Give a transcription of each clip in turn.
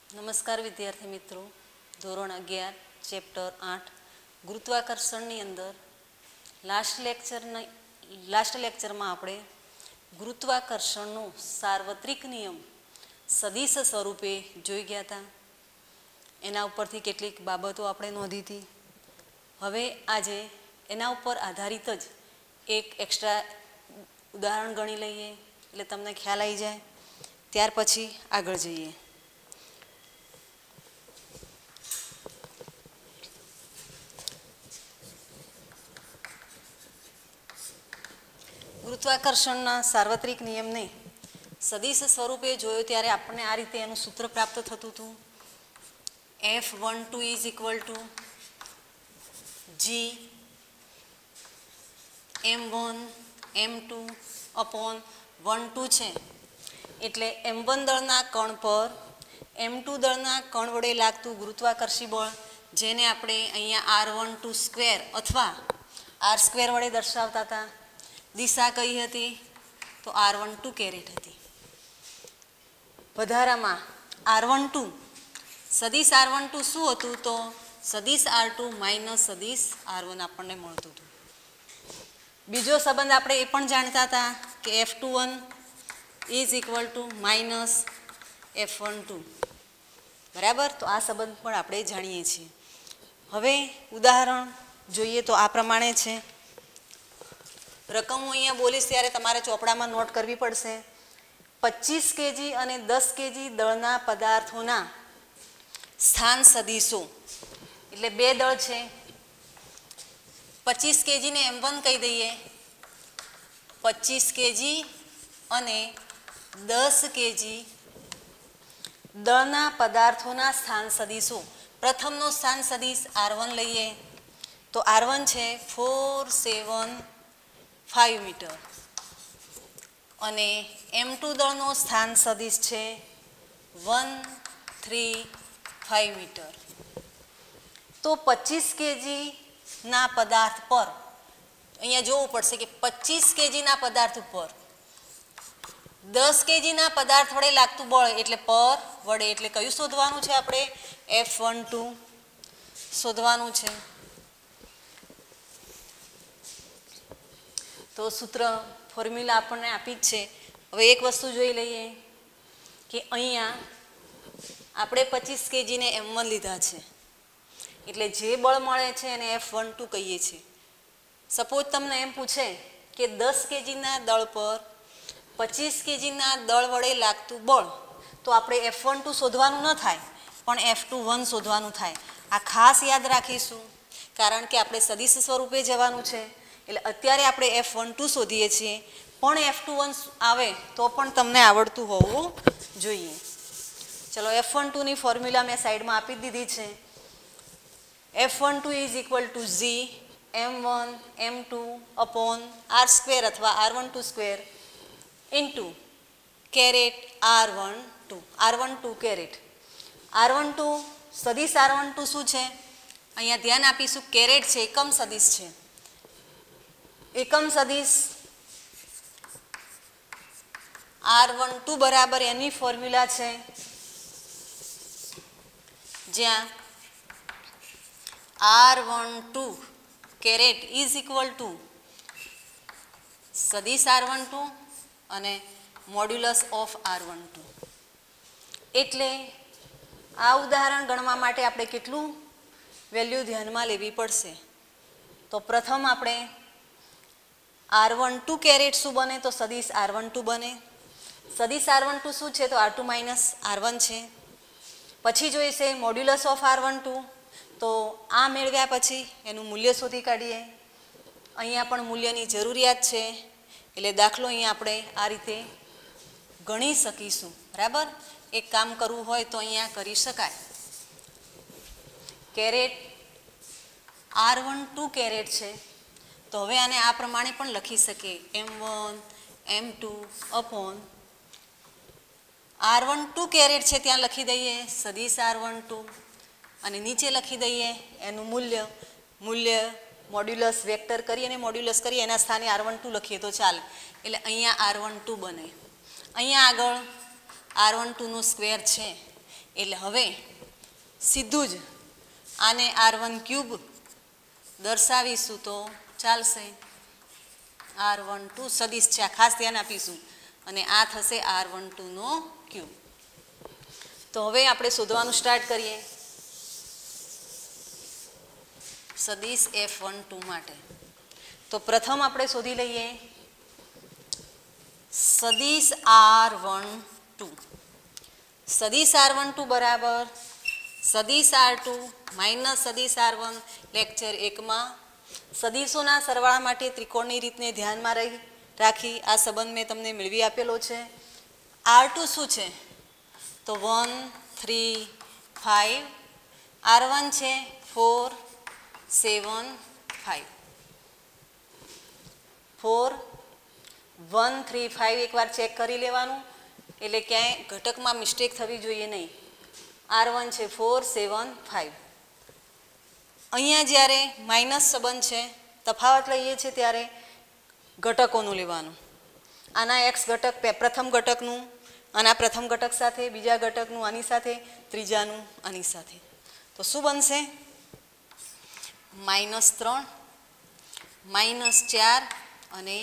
નમસ્કાર વિદ્યાર્થી મિત્રો, ધોરણ 11 ચેપ્ટર 8 ગુરુત્વાકર્ષણની અંદર લાસ્ટ લેક્ચરમાં આપણે ગુરુત્વાકર્ષણનો સાર્વત્રિક નિયમ સદિશ સ્વરૂપે જોઈ ગયા હતા. એના ઉપરથી કેટલીક બાબતો આપણે નોંધી હતી. હવે આજે એના ઉપર આધારિત જ એક એક્સ્ટ્રા ઉદાહરણ ગણી લઈએ એટલે તમને ખ્યાલ આવી જાય. ત્યાર પછી આગળ જઈએ. ગુરુત્વાકર્ષણના સાર્વત્રિક નિયમને સદિશ સ્વરૂપે જોયો ત્યારે આપણને આ રીતે એનું સૂત્ર પ્રાપ્ત થતું હતું. F12 is equal to G M1 M2 upon 1 2 છે. એટલે M1 દળના કણ પર M2 દળના કણ વડે લાગતું ગુરુત્વાકર્ષી બળ, જેને આપણે અહીંયા R12 સ્ક્વેર અથવા R સ્ક્વેર વડે દર્શાવતા હતા. દિશા કઈ હતી? તો R12 કેરેટ હતી. વધારામાં R12 સદિશ R12 શું હતું? તો સદિશ R2 માઇનસ સદિશ R1 આપણને મળતું હતું. બીજો સંબંધ આપણે એ પણ જાણતા હતા કે F21 is equal to minus F12. બરાબર? તો આ સંબંધ પણ આપણે જાણીએ છીએ. હવે ઉદાહરણ જોઈએ તો આ પ્રમાણે છે. રકમ હું અહીંયા બોલીશ ત્યારે તમારે ચોપડામાં નોટ કરવી પડશે. 25 કેજી અને 10 કેજી દળના પદાર્થોના સ્થાન સદિશો, એટલે બે દળ છે. 25 કેજીને M1 કહી દઈએ, 25 કેજી અને 10 કેજી દળના પદાર્થોના સ્થાન સદિશો. પ્રથમનો સ્થાન સદિશ R1 લઈએ તો R1 છે 475 મીટર અને M2 દળનો સ્થાન સદિશ છે 135 મીટર. તો 25 કેજીના પદાર્થ પર અહીંયા જોવું પડશે કે 25 કેજીના પદાર્થ ઉપર 10 કેજીના પદાર્થ વડે લાગતું બળ એટલે પર વડે, એટલે કયું શોધવાનું છે? આપણે F12 શોધવાનું છે. તો સૂત્ર ફોર્મ્યુલા આપણને આપી જ છે. હવે એક વસ્તુ જોઈ લઈએ કે અહીંયા આપણે 25 કેજીને M1 લીધા છે, એટલે જે બળ મળે છે એને F12 કહીએ છીએ. સપોઝ તમને એમ પૂછે કે 10 કેજીના દળ પર 25 કેજીના દળ વડે લાગતું બળ, તો આપણે F12 શોધવાનું ન થાય પણ F21 શોધવાનું થાય. આ ખાસ યાદ રાખીશું કારણ કે આપણે સદિશ સ્વરૂપે જવાનું છે. એટલે અત્યારે આપણે F12 શોધીએ છીએ પણ F21 આવે તો પણ તમને આવડતું હોવું જોઈએ. ચલો, F12ની ફોર્મ્યુલા મેં સાઈડમાં આપી દીધી છે. F12 is equal to G M1 M2 upon R square અથવા R12 square into caret R12 caret. R12 સદિશ R12 શું છે? અહીંયા ધ્યાન આપીશું, કેરેટ છે, એકમ સદિશ છે. એકમ સદિશ R12 બરાબર એની ફોર્મ્યુલા છે જ્યાં R12 caret is equal two સદિશ R12 અને મોડ્યુલસ ઓફ R12. એટલે આ ઉદાહરણ ગણવા માટે આપણે કેટલું વેલ્યુ ધ્યાનમાં લેવી પડશે? તો પ્રથમ આપણે R12 કેરેટ શું બને? તો સદિશ R12 બને. સદિશ R12 શું છે? તો R2 માઇનસ R1 છે. પછી જોઈશે મોડ્યુલસ ઓફ R12. તો આ મેળવ્યા પછી એનું મૂલ્ય શોધી કાઢીએ. અહીંયા પણ મૂલ્યની જરૂરિયાત છે એટલે દાખલો અહીંયા આપણે આ રીતે ગણી શકીશું. બરાબર? એક કામ કરવું હોય તો અહીંયા કરી શકાય. કેરેટ R12 કેરેટ છે તો હવે આને આ પ્રમાણે પણ લખી શકીએ M1 M2 upon R12 caret છે ત્યાં લખી દઈએ સદિશ R12 અને નીચે લખી દઈએ એનું મૂલ્ય મોડ્યુલસ વેક્ટર કરી અને મોડ્યુલસ કરી એના સ્થાને R12 લખીએ તો ચાલે. એટલે અહીંયા R12 બને. અહીંયા આગળ R12 નો સ્ક્વેર છે એટલે હવે સીધું જ આને r1³ દર્શાવીશું તો ચાલશે. r12 સદિશ છે, ખાસ ધ્યાન આપીશું, અને આ થશે r12 નો ક્યુબ. તો હવે આપણે શોધવાનું સ્ટાર્ટ કરીએ સદિશ f12 માટે. તો પ્રથમ આપણે શોધી લઈએ સદિશ r12. સદિશ r12 બરાબર સદિશ r2 માઇનસ સદિશ r1. લેક્ચર 1માં સદિશોના સરવાળા માટે ત્રિકોણની રીતને ધ્યાનમાં રાખી આ સંબંધ મેં તમને મેળવી આપેલો છે. r2 શું છે તો 1 3 5, r1 છે 4 7 5. 4 1 3 5 એકવાર ચેક કરી લેવાનું, એટલે ક્યાંય ઘટકમાં મિસ્ટેક થવી જોઈએ નહીં. r1 છે 4 7 5. અહીંયા જ્યારે માઇનસ સંબંધ છે, તફાવત લઈએ છીએ ત્યારે ઘટકોનું લેવાનું. આના x ઘટક પ્રથમ ઘટકનું આના પ્રથમ ઘટક સાથે, બીજા ઘટકનું આની સાથે, ત્રીજાનું આની સાથે. તો શું બનશે? -3 -4 અને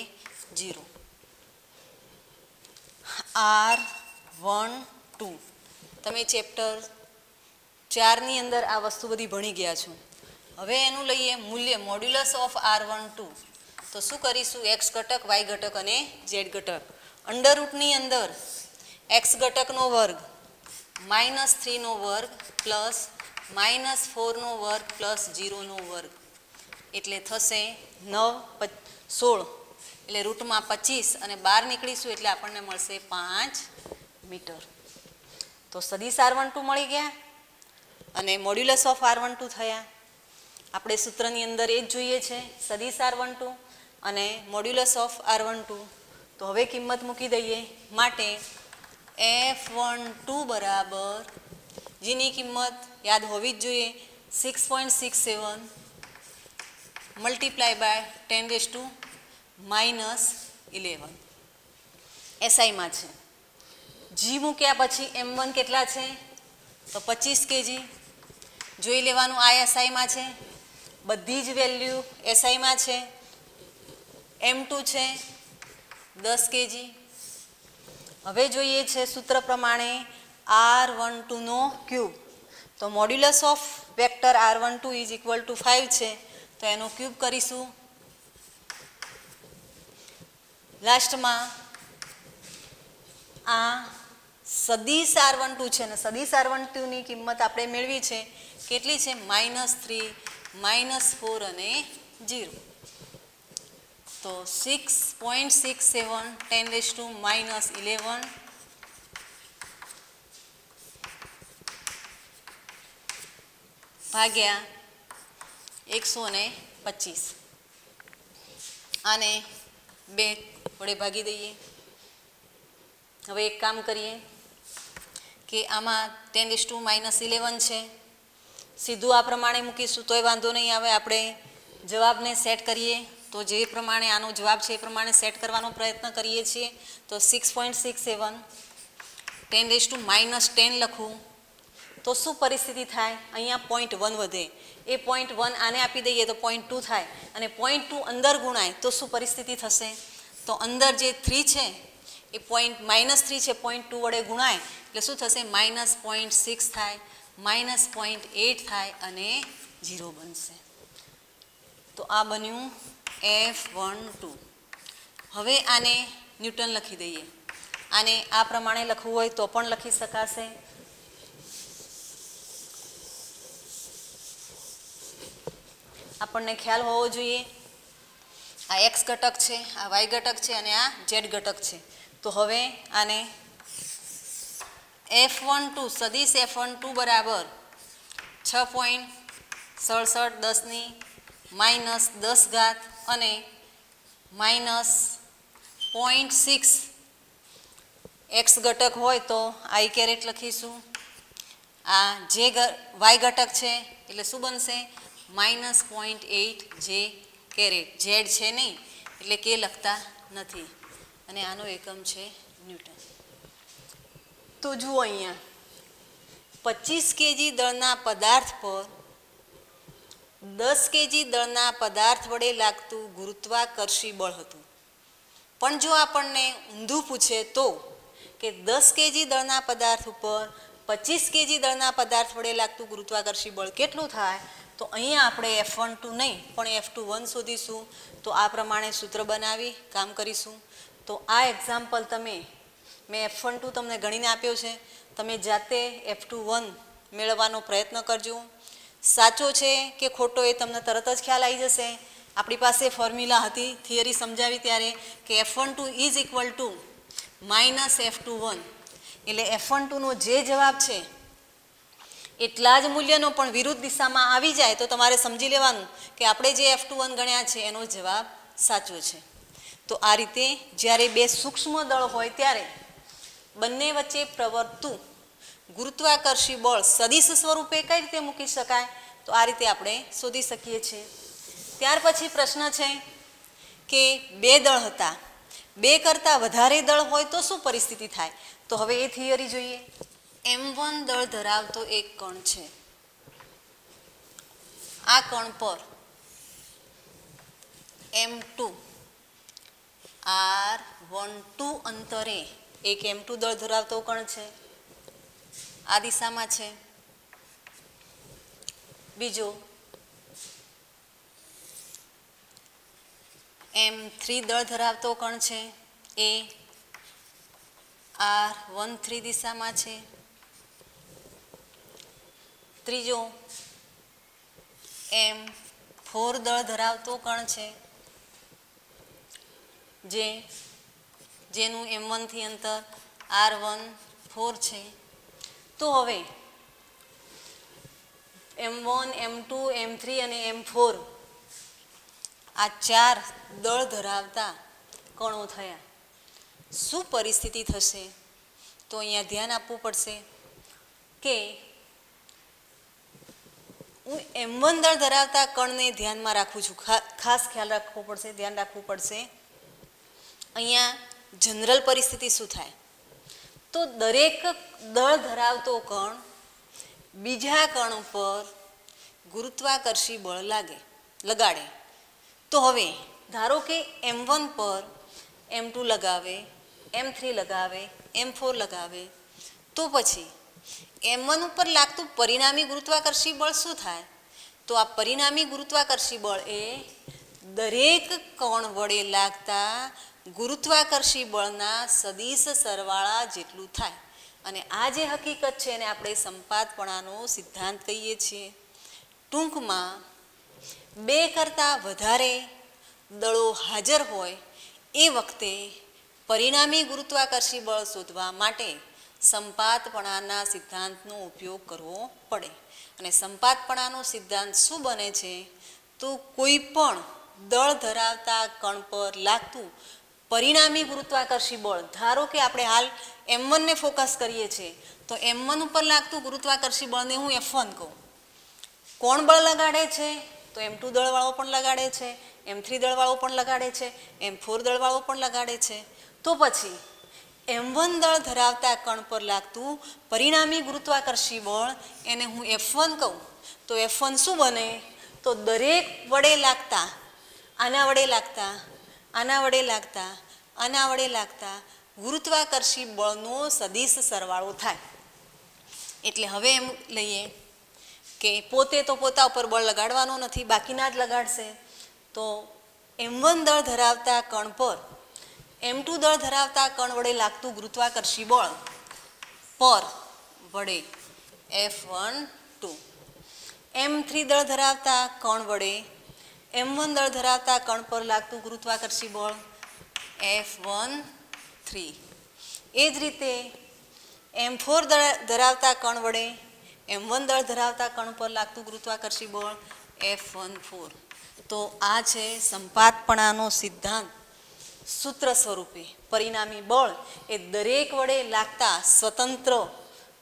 0. r12 તમે ચેપ્ટર 4ની અંદર આ વસ્તુ બધી ભણી ગયા છો. હવે એનું લઈએ મૂલ્ય મોડ્યુલસ ઓફ r12. તો શું કરીશું? x ઘટક, y ઘટક અને z ઘટક. અંડર રૂટની અંદર x ઘટકનો વર્ગ -3 નો વર્ગ પ્લસ -4 નો વર્ગ પ્લસ 0 નો વર્ગ, એટલે થશે 9 16, એટલે રૂટમાં 25 અને 12 નીકળીશું એટલે આપણને મળશે 5 મીટર. તો સદિશ r12 મળી ગયા અને મોડ્યુલસ ઓફ r12 થયા. આપણે સૂત્રની અંદર એ જ જોઈએ છે, સદિશ r12 અને મોડ્યુલસ ઓફ r12. તો હવે કિંમત મૂકી દઈએ. માટે f12 બરાબર, જેની કિંમત યાદ હોવી જ જોઈએ, 6.67 મલ્ટીપ્લાય બાય 10⁻11 એસઆઈમાં છે. જી મૂક્યા પછી m1 કેટલા છે તો 25 kg જોઈ લેવાનું. આ એસઆઈમાં છે, બધી જ વેલ્યુ એસઆઈમાં છે. m2 છે 10 kg. હવે જોઈએ છે સૂત્ર પ્રમાણે r12 નો ક્યુબ. તો modulus of vector r12 is equal two 5 છે, તો એનો ક્યુબ કરીશું. લાસ્ટમાં આ સદિશ r12 છે ને સદિશ r12 ની કિંમત આપણે મેળવી છે, કેટલી છે? -3 -4 અને 0. તો 6.67 10⁻11 ભાગ્યા 125. આને 2 વડે ભાગી દઈએ. હવે એક કામ કરીએ કે આમાં 10⁻11 છે, સીધું આ પ્રમાણે મૂકીશું તોય વાંધો નહીં આવે. આપણે જવાબને સેટ કરીએ તો જે પ્રમાણે આનો જવાબ છે એ પ્રમાણે સેટ કરવાનો પ્રયત્ન કરીએ છીએ. તો 6.67 10⁻10 લખું તો શું પરિસ્થિતિ થાય? અહીંયા 0.1 વધે. એ 0.1 આને આપી દઈએ તો 0.2 થાય, અને 0.2 અંદર ગુણાય તો શું પરિસ્થિતિ થશે? તો અંદર જે 3 છે એ -3 છે, 0.2 વડે ગુણાય એટલે શું થશે? -0.6 થાય, -0.8 થાય અને 0 બનશે. તો આ બન્યું f12. હવે આને ન્યૂટન લખી દઈએ. આને આ પ્રમાણે લખવું હોય તો પણ લખી શકાશે. આપણને ખ્યાલ હોવો જોઈએ આ x ઘટક છે, આ y ઘટક છે અને આ z ઘટક છે. તો હવે આને f12 સદિશ f12 બરાબર 6.67 10⁻10 અને -0.6 x ઘટક હોય તો i કેરેટ લખીશું. આ જે y ઘટક છે એટલે શું બનશે? -0.8 j કેરેટ. z છે નહીં એટલે કે લખતા નથી, અને આનો એકમ છે ન્યૂટન. તો જુઓ અહીંયા 25 કેજી દળના પદાર્થ પર 10 કેજી દળના પદાર્થ વડે લાગતું ગુરુત્વાકર્ષી બળ હતું. પણ જો આપણને ઊંધું પૂછે તો કે 10 કેજી દળના પદાર્થ ઉપર 25 કેજી દળના પદાર્થ વડે લાગતું ગુરુત્વાકર્ષી બળ કેટલું થાય, તો અહીંયા આપણે F12 નહીં પણ F21 શોધીશું. તો આ પ્રમાણે સૂત્ર બનાવી કામ કરીશું. તો આ એક્ઝામ્પલ મેં F12 તમને ગણીને આપ્યો છે, તમે જાતે F21 મેળવવાનો પ્રયત્ન કરજો. સાચો છે કે ખોટો એ તમને તરત જ ખ્યાલ આવી જશે. આપણી પાસે ફોર્મ્યુલા હતી થિયરી સમજાવી ત્યારે કે F12 is equal to minus F21, એટલે F12નો જે જવાબ છે એટલા જ મૂલ્યનો પણ વિરુદ્ધ દિશામાં આવી જાય તો તમારે સમજી લેવાનું કે આપણે જે F21 ગણ્યા છે એનો જવાબ સાચો છે. તો આ રીતે જ્યારે બે સૂક્ષ્મ દળ હોય ત્યારે બંને વચ્ચે પ્રવર્તતું ગુરુત્વાકર્ષી બળ સદિશ સ્વરૂપે કઈ રીતે મૂકી શકાય, તો આ રીતે આપણે શોધી શકીએ છીએ. ત્યાર પછી પ્રશ્ન છે કે બે દળ હતા, બે કરતાં વધારે દળ હોય તો શું પરિસ્થિતિ થાય, તો હવે એ થિયરી જોઈએ. M1 દળ ધરાવતો એક કણ છે. આ કણ પર M2 R12 અંતરે એક M2 દળ ધરાવતો કણ છે, આ દિશામાં છે. બીજો M3 દળ ધરાવતો કણ છે, એ R13 દિશામાં છે. ત્રીજો M4 દળ ધરાવતો કણ છે, જેનું M1 થી અંતર R14 છે. તો હવે M1, M2, M3 અને M4 આ ચાર દળ ધરાવતા કણો થયા. શું પરિસ્થિતિ થશે, તો અહીંયા ધ્યાન આપવું પડશે કે હું M1 દળ ધરાવતા કણને ધ્યાનમાં રાખું છું, ખાસ ખ્યાલ રાખવો પડશે, ધ્યાન રાખવું પડશે. અહીંયા જનરલ પરિસ્થિતિ શું થાય, તો દરેક દળ ધરાવતો કણ બીજા કણ પર ગુરુત્વાકર્ષી બળ લગાડે. તો હવે ધારો કે M1 પર M2 લગાવે, M3 લગાવે, M4 લગાવે, તો પછી M1 ઉપર લાગતું પરિણામી ગુરુત્વાકર્ષી બળ શું થાય, તો આ પરિણામી ગુરુત્વાકર્ષી બળ એ દરેક કણ વડે લાગતા ગુરુત્વાકર્ષી બળના સદિશ સરવાળા જેટલું થાય. અને આ જે હકીકત છે એને આપણે સંપાતપણાનો સિદ્ધાંત કહીએ છીએ. ટૂંકમાં બે કરતાં વધારે દળો હાજર હોય એ વખતે પરિણામી ગુરુત્વાકર્ષી બળ શોધવા માટે સંપાતપણાના સિદ્ધાંતનો ઉપયોગ કરવો પડે. અને સંપાતપણાનો સિદ્ધાંત શું બને છે, તો કોઈ પણ દળ ધરાવતા કણ પર લાગતું પરિણામી ગુરુત્વાકર્ષી બળ, ધારો કે આપણે હાલ M1 ને ફોકસ કરીએ છીએ, તો M1 ઉપર લાગતું ગુરુત્વાકર્ષી બળને હું F1 કહું. કોણ બળ લગાડે છે, તો M2 દળવાળો પણ લગાડે છે, M3 દળવાળો પણ લગાડે છે, M4 દળવાળો પણ લગાડે છે. તો પછી M1 દળ ધરાવતા કણ પર લાગતું પરિણામી ગુરુત્વાકર્ષી બળ એને હું F1 કહું. તો F1 શું બને, તો દરેક વડે લાગતા, આના વડે લાગતા, આના વડે લાગતા, આના વડે લાગતા ગુરુત્વાકર્ષી બળનો સદિશ સરવાળો થાય. એટલે હવે એમ લઈએ કે પોતે તો પોતા ઉપર બળ લગાડવાનો નથી, બાકીના જ લગાડશે. તો M1 દળ ધરાવતા કણ પર M2 દળ ધરાવતા કણ વડે લાગતું ગુરુત્વાકર્ષી બળ પર વડે F12, M3 દળ ધરાવતા કણ વડે M1 દળ ધરાવતા કણ પર લાગતું ગુરુત્વાકર્ષી બળ F13. એ જ રીતે M4 દળ ધરાવતા કણ વડે M1 દળ ધરાવતા કણ પર લાગતું ગુરુત્વાકર્ષી બળ F14. તો આ છે સંપાતપણાનો સિદ્ધાંત સૂત્ર સ્વરૂપે. પરિણામી બળ એ દરેક વડે લાગતા સ્વતંત્ર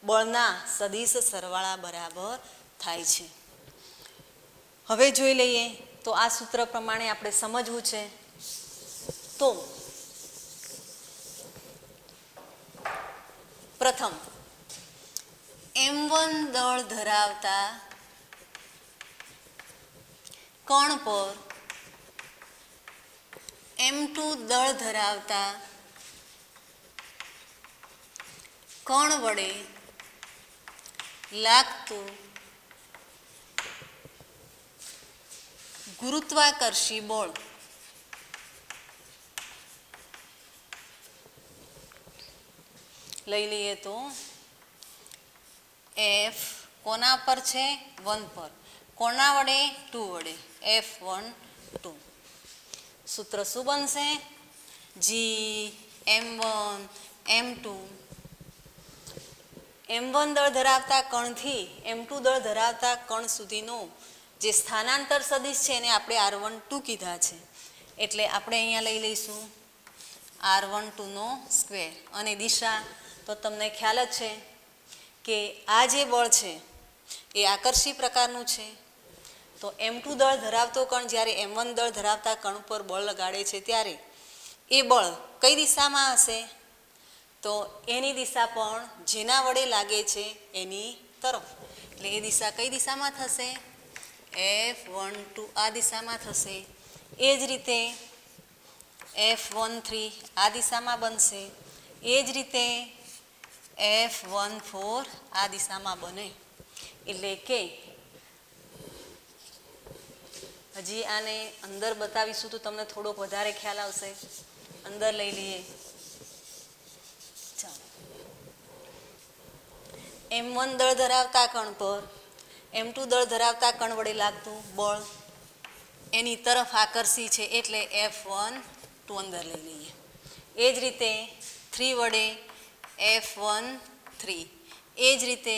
બળના સદિશ સરવાળા બરાબર થાય છે. હવે જોઈ લઈએ તો આ સૂત્ર પ્રમાણે આપણે સમજવું છે. તો પ્રથમ M1 દળ ધરાવતા કણ પર M2 દળ ધરાવતા કણ વડે લાગતું ગુરુત્વાકર્ષી બળ લઈ લઈએ તો F કોના પર છે 1 પર, કોના વડે 2 વડે, F1 2. સૂત્ર શું બનશે? G M1 M2 M1 દળ ધરાવતા કણથી M2 દળ ધરાવતા કણ સુધીનો જે સ્થાનાંતર સદિશ છે એને આપણે R12 કીધા છે, એટલે આપણે અહીંયા લઈ લઈશું R12 નો સ્ક્વેર. અને દિશા તો તમને ખ્યાલ જ છે કે આ જે બળ છે એ આકર્ષી પ્રકારનું છે. તો M2 દળ ધરાવતો કણ જ્યારે M1 દળ ધરાવતા કણ ઉપર બળ લગાડે છે ત્યારે એ બળ કઈ દિશામાં હશે? તો એની દિશા પણ જેના વડે લાગે છે એની તરફ. એટલે એ દિશા કઈ દિશામાં થશે? F12 આ દિશામાં થશે. એ જ રીતે F13 આ દિશામાં બનશે. એ જ રીતે F14 આ દિશામાં બને. એટલે કે હજી આને અંદર બતાવીશું તો તમને થોડોક વધારે ખ્યાલ આવશે. અંદર લઈ લઈએ. ચાલો, M1 દળ ધરાવતા કણ પર M2 દળ ધરાવતા કણ વડે લાગતું બળ એની તરફ આકર્ષી છે એટલે F12 અંદર લઈ લઈએ. એ જ રીતે 3 વડે F13, એ જ રીતે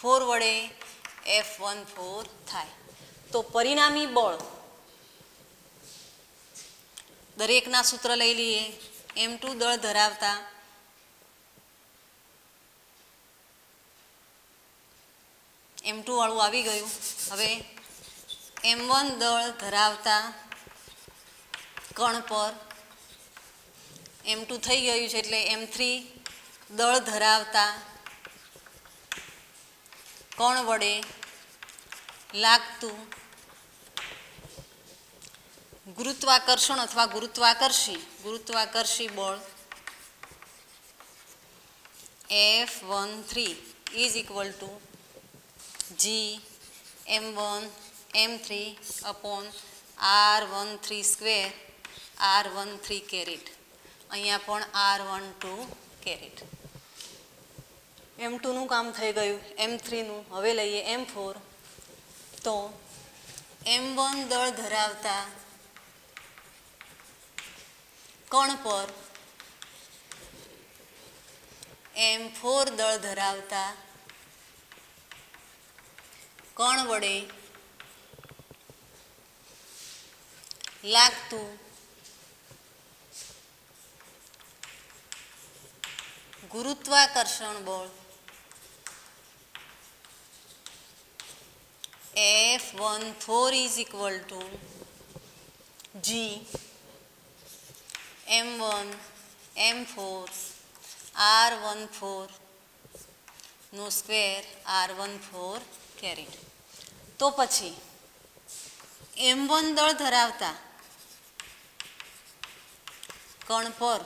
4 વડે F14 થાય. તો પરિણામી બળ દરેકના સૂત્ર લઈ લઈએ. M2 દળ ધરાવતા M2 વાળું આવી ગયું. હવે M1 દળ ધરાવતા કણ પર M2 થઈ ગયું છે એટલે M3 દળ ધરાવતા કણ વડે લાગતું ગુરુત્વાકર્ષણ અથવા ગુરુત્વાકર્ષી બળ F13 is equal to G M1 M3 upon R13 square R13 caret. અહીંયા પણ R12 કેરેટ. M2નું કામ થઈ ગયું. M3નું હવે લઈએ M4. તો M1 દળ ધરાવતા કણ પર M4 દળ ધરાવતા કણ વડે લાગતું ગુરુત્વાકર્ષણ બળ F14 is equal to G M1 M4 R14 no square R14 caret. તો પછી M1 દળ ધરાવતા કણ પર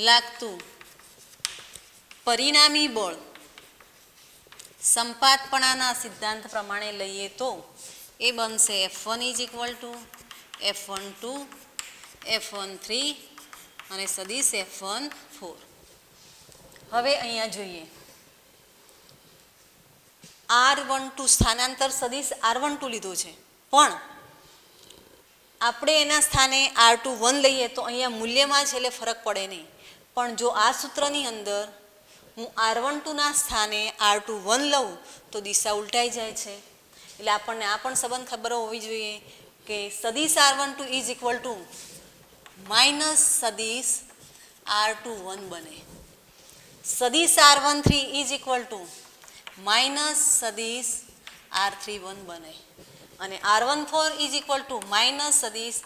લાગતું પરિણામી બળ સંપાતપણાના સિદ્ધાંત પ્રમાણે લઈએ તો એ બનશે F1 is equal two F12 F13 અને સદિશ F14. હવે અહીંયા જોઈએ R12 સ્થાનાંતર સદિશ R12 લીધો છે, પણ આપણે એના સ્થાને R21 લઈએ તો અહીંયા મૂલ્યમાં છે એટલે ફરક પડે નહીં. પણ જો આ સૂત્રની અંદર હું R12ના સ્થાને R21 લઉં તો દિશા ઉલટાઈ જાય છે. એટલે આપણને આ પણ સંબંધ ખબર હોવી જોઈએ કે સદિશ R12 is equal to minus સદિશ R21 બને. સદિશ R13 is equal to minus સદિશ R31 બને અને R14 is equal to minus સદિશ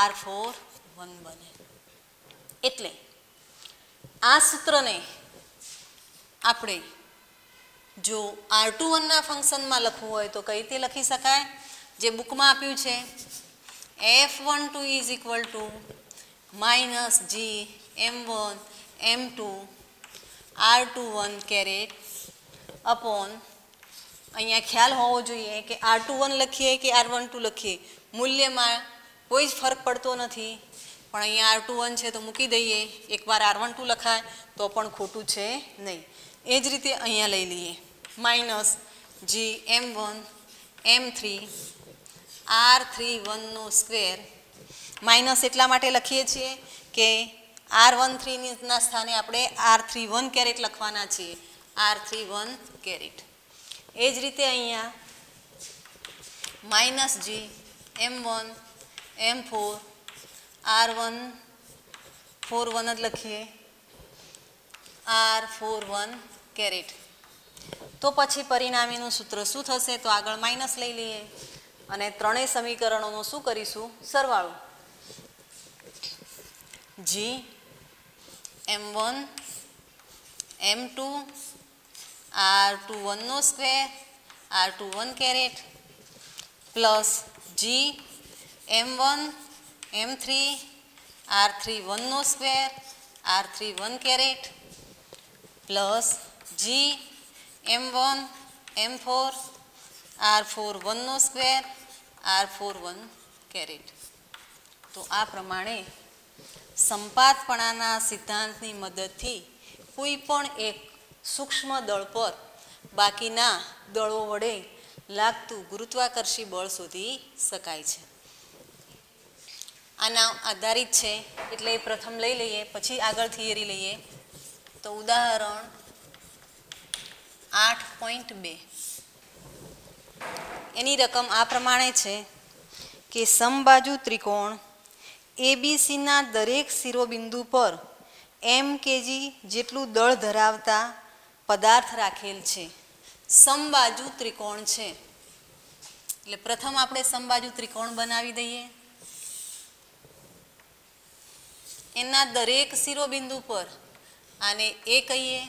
R41 બને. એટલે આ સૂત્રને આપણે જો R21ના ફંક્શનમાં લખવું હોય તો કઈ રીતે લખી શકાય? જે બુકમાં આપ્યું છે F12 is equal to minus G M1 M2 R21 caret upon, અહીંયા ખ્યાલ હોવો જોઈએ કે R21 લખીએ કે R12 લખીએ મૂલ્યમાં કોઈ જ ફરક પડતો નથી, પણ અહીંયા R21 છે તો મૂકી દઈએ, એકવાર R12 લખાય તો પણ ખોટું છે નહીં. એ જ રીતે અહીંયા લઈ લઈએ માઇનસ જી M1 M3 R31નો સ્ક્વેર. માઇનસ એટલા માટે લખીએ છીએ કે R13ના સ્થાને આપણે R31 કેરેટ લખવાના છીએ, R31 કેરેટ. એ જ રીતે અહીંયા minus G M1 M4 R41 જ લખીએ, R41 કેરેટ. તો પછી પરિણામીનું સૂત્ર શું થશે? તો આગળ માઇનસ લઈ લઈએ અને ત્રણેય સમીકરણોનો શું કરીશું? સરવાળો. જી M1 M2 R21નો square R21 caret plus G M1 M3 R31નો square R31 caret plus G M1 M4 R41નો સ્ક્વેર R41 કેરેટ. તો આ પ્રમાણે સંપાતપણાના સિદ્ધાંતની મદદથી કોઈ પણ એક સૂક્ષ્મ દળ પર બાકીના દળો વડે લાગતું ગુરુત્વાકર્ષી બળ શોધી શકાય છે. આના આધારિત છે એટલે પ્રથમ લઈ લઈએ, પછી આગળ થિયરી લઈએ. તો ઉદાહરણ 8.2 એની રકમ આ પ્રમાણે છે કે સમબાજુ ત્રિકોણ એબીસીના દરેક શિરોબિંદુ પર mkg જેટલું દળ ધરાવતા પદાર્થ રાખેલ છે. સમબાજુ ત્રિકોણ છે એટલે પ્રથમ આપણે સમબાજુ ત્રિકોણ બનાવી દઈએ. એના દરેક શિરોબિંદુ પર આને A કહીએ,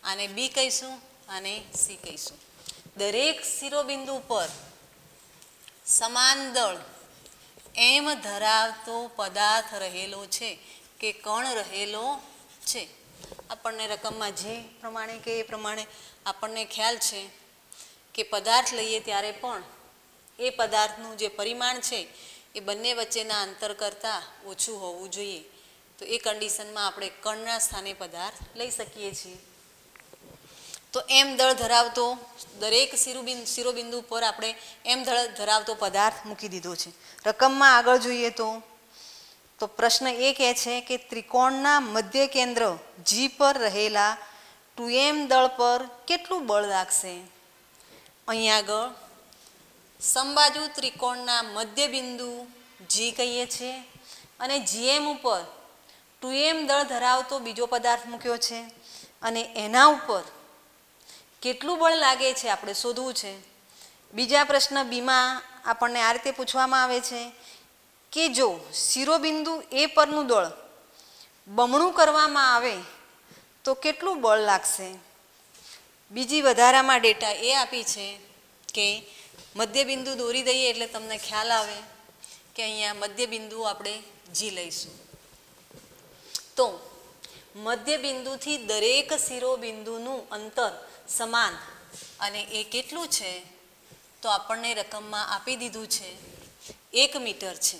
આને B કહીશું, આને C કહીશું. દરેક શિરોબિંદુ પર સમાન દળ એમ ધરાવતો પદાર્થ રહેલો છે કે કણ રહેલો છે. આપણને રકમમાં જે પ્રમાણે કે એ પ્રમાણે આપણને ખ્યાલ છે કે પદાર્થ લઈએ ત્યારે પણ એ પદાર્થનું જે પરિમાણ છે એ બંને વચ્ચેના અંતર કરતાં ઓછું હોવું જોઈએ. તો એ કન્ડિશનમાં આપણે કણના સ્થાને પદાર્થ લઈ શકીએ છીએ. તો એમ દળ ધરાવતો દરેક શિરોબિંદુ પર આપણે એમ દળ ધરાવતો પદાર્થ મૂકી દીધો છે. રકમમાં આગળ જોઈએ તો પ્રશ્ન એ કહે છે કે ત્રિકોણના મધ્ય કેન્દ્ર જી પર રહેલા 2m દળ પર કેટલું બળ લાગશે? અહીંયા આગળ સમબાજુ ત્રિકોણના મધ્ય બિંદુ જી કહીએ છીએ અને જીએમ ઉપર 2m દળ ધરાવતો બીજો પદાર્થ મૂક્યો છે અને એના ઉપર કેટલું બળ લાગે છે આપણે શોધવું છે. બીજા પ્રશ્ન બીમાં આપણને આ રીતે પૂછવામાં આવે છે કે જો શિરોબિંદુ એ પરનું દળ બમણું કરવામાં આવે તો કેટલું બળ લાગશે? બીજી વધારામાં ડેટા એ આપી છે કે મધ્યબિંદુ દોરી દઈએ એટલે તમને ખ્યાલ આવે કે અહીંયા મધ્યબિંદુ આપણે જી લઈશું. તો મધ્યબિંદુથી દરેક શિરોબિંદુનું અંતર સમાન અને એ કેટલું છે? તો આપણને રકમમાં આપી દીધું છે 1 મીટર છે.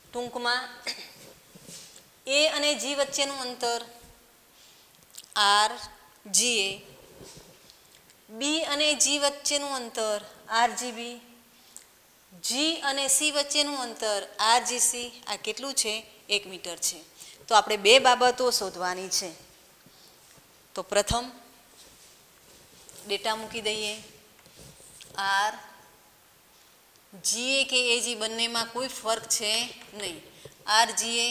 ટૂંકમાં એ અને જી વચ્ચેનું અંતર આર જી એ, બી અને જી વચ્ચેનું અંતર આર જી બી, જી અને સી વચ્ચેનું અંતર આર જી સી. આ કેટલું છે? 1 મીટર છે. તો આપણે બે બાબતો શોધવાની છે. તો પ્રથમ ડેટા મૂકી દઈએ. આર જીએ કે એજી બંનેમાં કોઈ ફરક છે નહીં. R GA,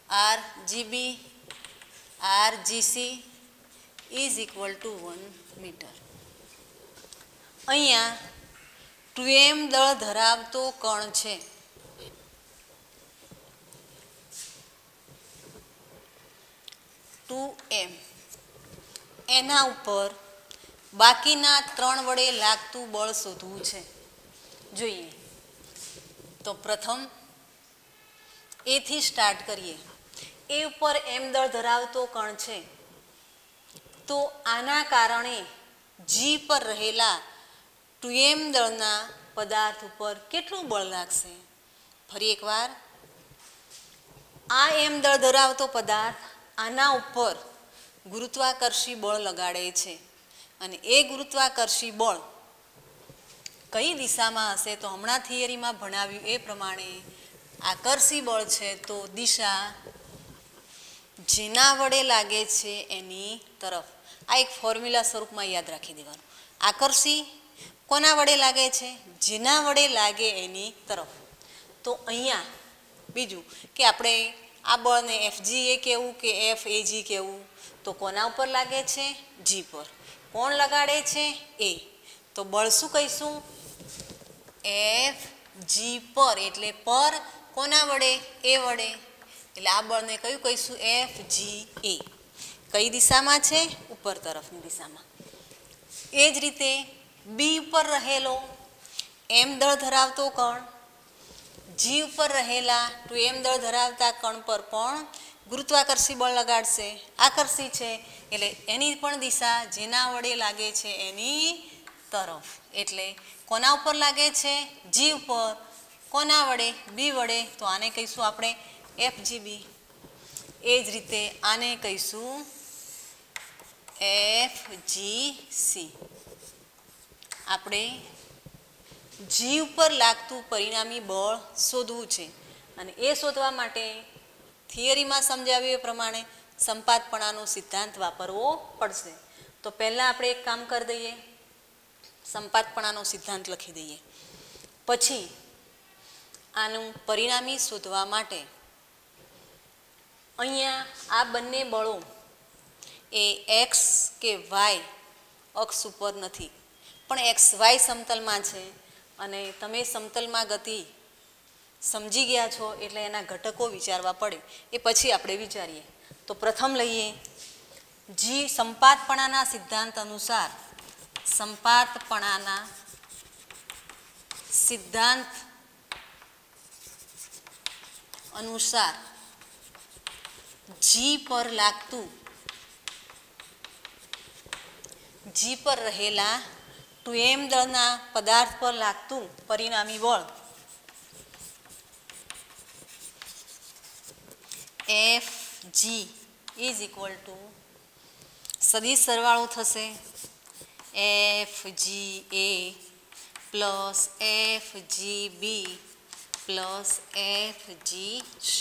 R GB, R GC is equal to 1 metre. અહીંયા 2m દળ ધરાવતો કણ છે. એના ઉપર બાકીના 3 વડે લાગતું બળ શોધવું છે. જોઈએ તો પ્રથમ એથી સ્ટાર્ટ કરીએ. એ ઉપર એમ દળ ધરાવતો કણ છે, તો આના કારણે જી પર રહેલા 2m દળના પદાર્થ ઉપર કેટલું બળ લાગશે? ફરી એકવાર, આ એમ દળ ધરાવતો પદાર્થ આના ઉપર ગુરુત્વાકર્ષી બળ લગાડે છે, અને એ ગુરુત્વાકર્ષી બળ કઈ દિશામાં હશે? તો હમણાં થિયરીમાં ભણાવ્યું એ પ્રમાણે આકર્ષી બળ છે તો દિશા જેના વડે લાગે છે એની તરફ. આ એક ફોર્મ્યુલા સ્વરૂપમાં યાદ રાખી દેવાનું. આકર્ષી કોના વડે લાગે છે? જેના વડે લાગે એની તરફ. તો અહીંયા બીજું કે આપણે આ બળને FGA કહેવું કે FAG કહેવું? તો કોના ઉપર લાગે છે? જી પર. કોણ લગાડે છે? એ. તો બળ શું કહીશું? FG પર. એટલે પર કોના વડે? એ વડે. એટલે આ બળને કયું કહીશું? FGA. કઈ દિશામાં છે? ઉપર તરફની દિશામાં. એ જ રીતે બી ઉપર રહેલો એમ દળ ધરાવતો કણ જી ઉપર રહેલા 2m દળ ધરાવતા કણ પર પણ ગુરુત્વાકર્ષી બળ લગાડશે. આકર્ષી છે એટલે એની પણ દિશા જેના વડે લાગે છે એની તરફ. એટલે કોના ઉપર લાગે છે? જી ઉપર. કોના વડે? બી વડે. તો આને કહીશું આપણે FGB. એ જ રીતે આને કહીશું FGC. આપણે જી ઉપર લાગતું પરિણામી બળ શોધવું છે, અને એ શોધવા માટે થિયરીમાં સમજાવ્યું એ પ્રમાણે સંપાતપણાનો સિદ્ધાંત વાપરવો પડશે. તો પહેલાં આપણે એક કામ કરી દઈએ, સંપાતપણાનો સિદ્ધાંત લખી દઈએ. પછી આનું પરિણામી શોધવા માટે અહીંયા આ બંને બળો એ x કે y અક્ષ ઉપર નથી, પણ XY સમતલમાં છે. અને તમે સમતલમાં ગતિ સમજી ગયા છો એટલે એના ઘટકો વિચારવા પડે. એ પછી આપણે વિચારીએ. તો પ્રથમ લઈએ જી. સંપાતપણાના સિદ્ધાંત અનુસાર જી પર રહેલા 2m દળના પદાર્થ પર લાગતું પરિણામી બળ FG ઇઝ ઇક્વલ ટુ સદિશ સરવાળો થશે FGA plus FGB plus FGC.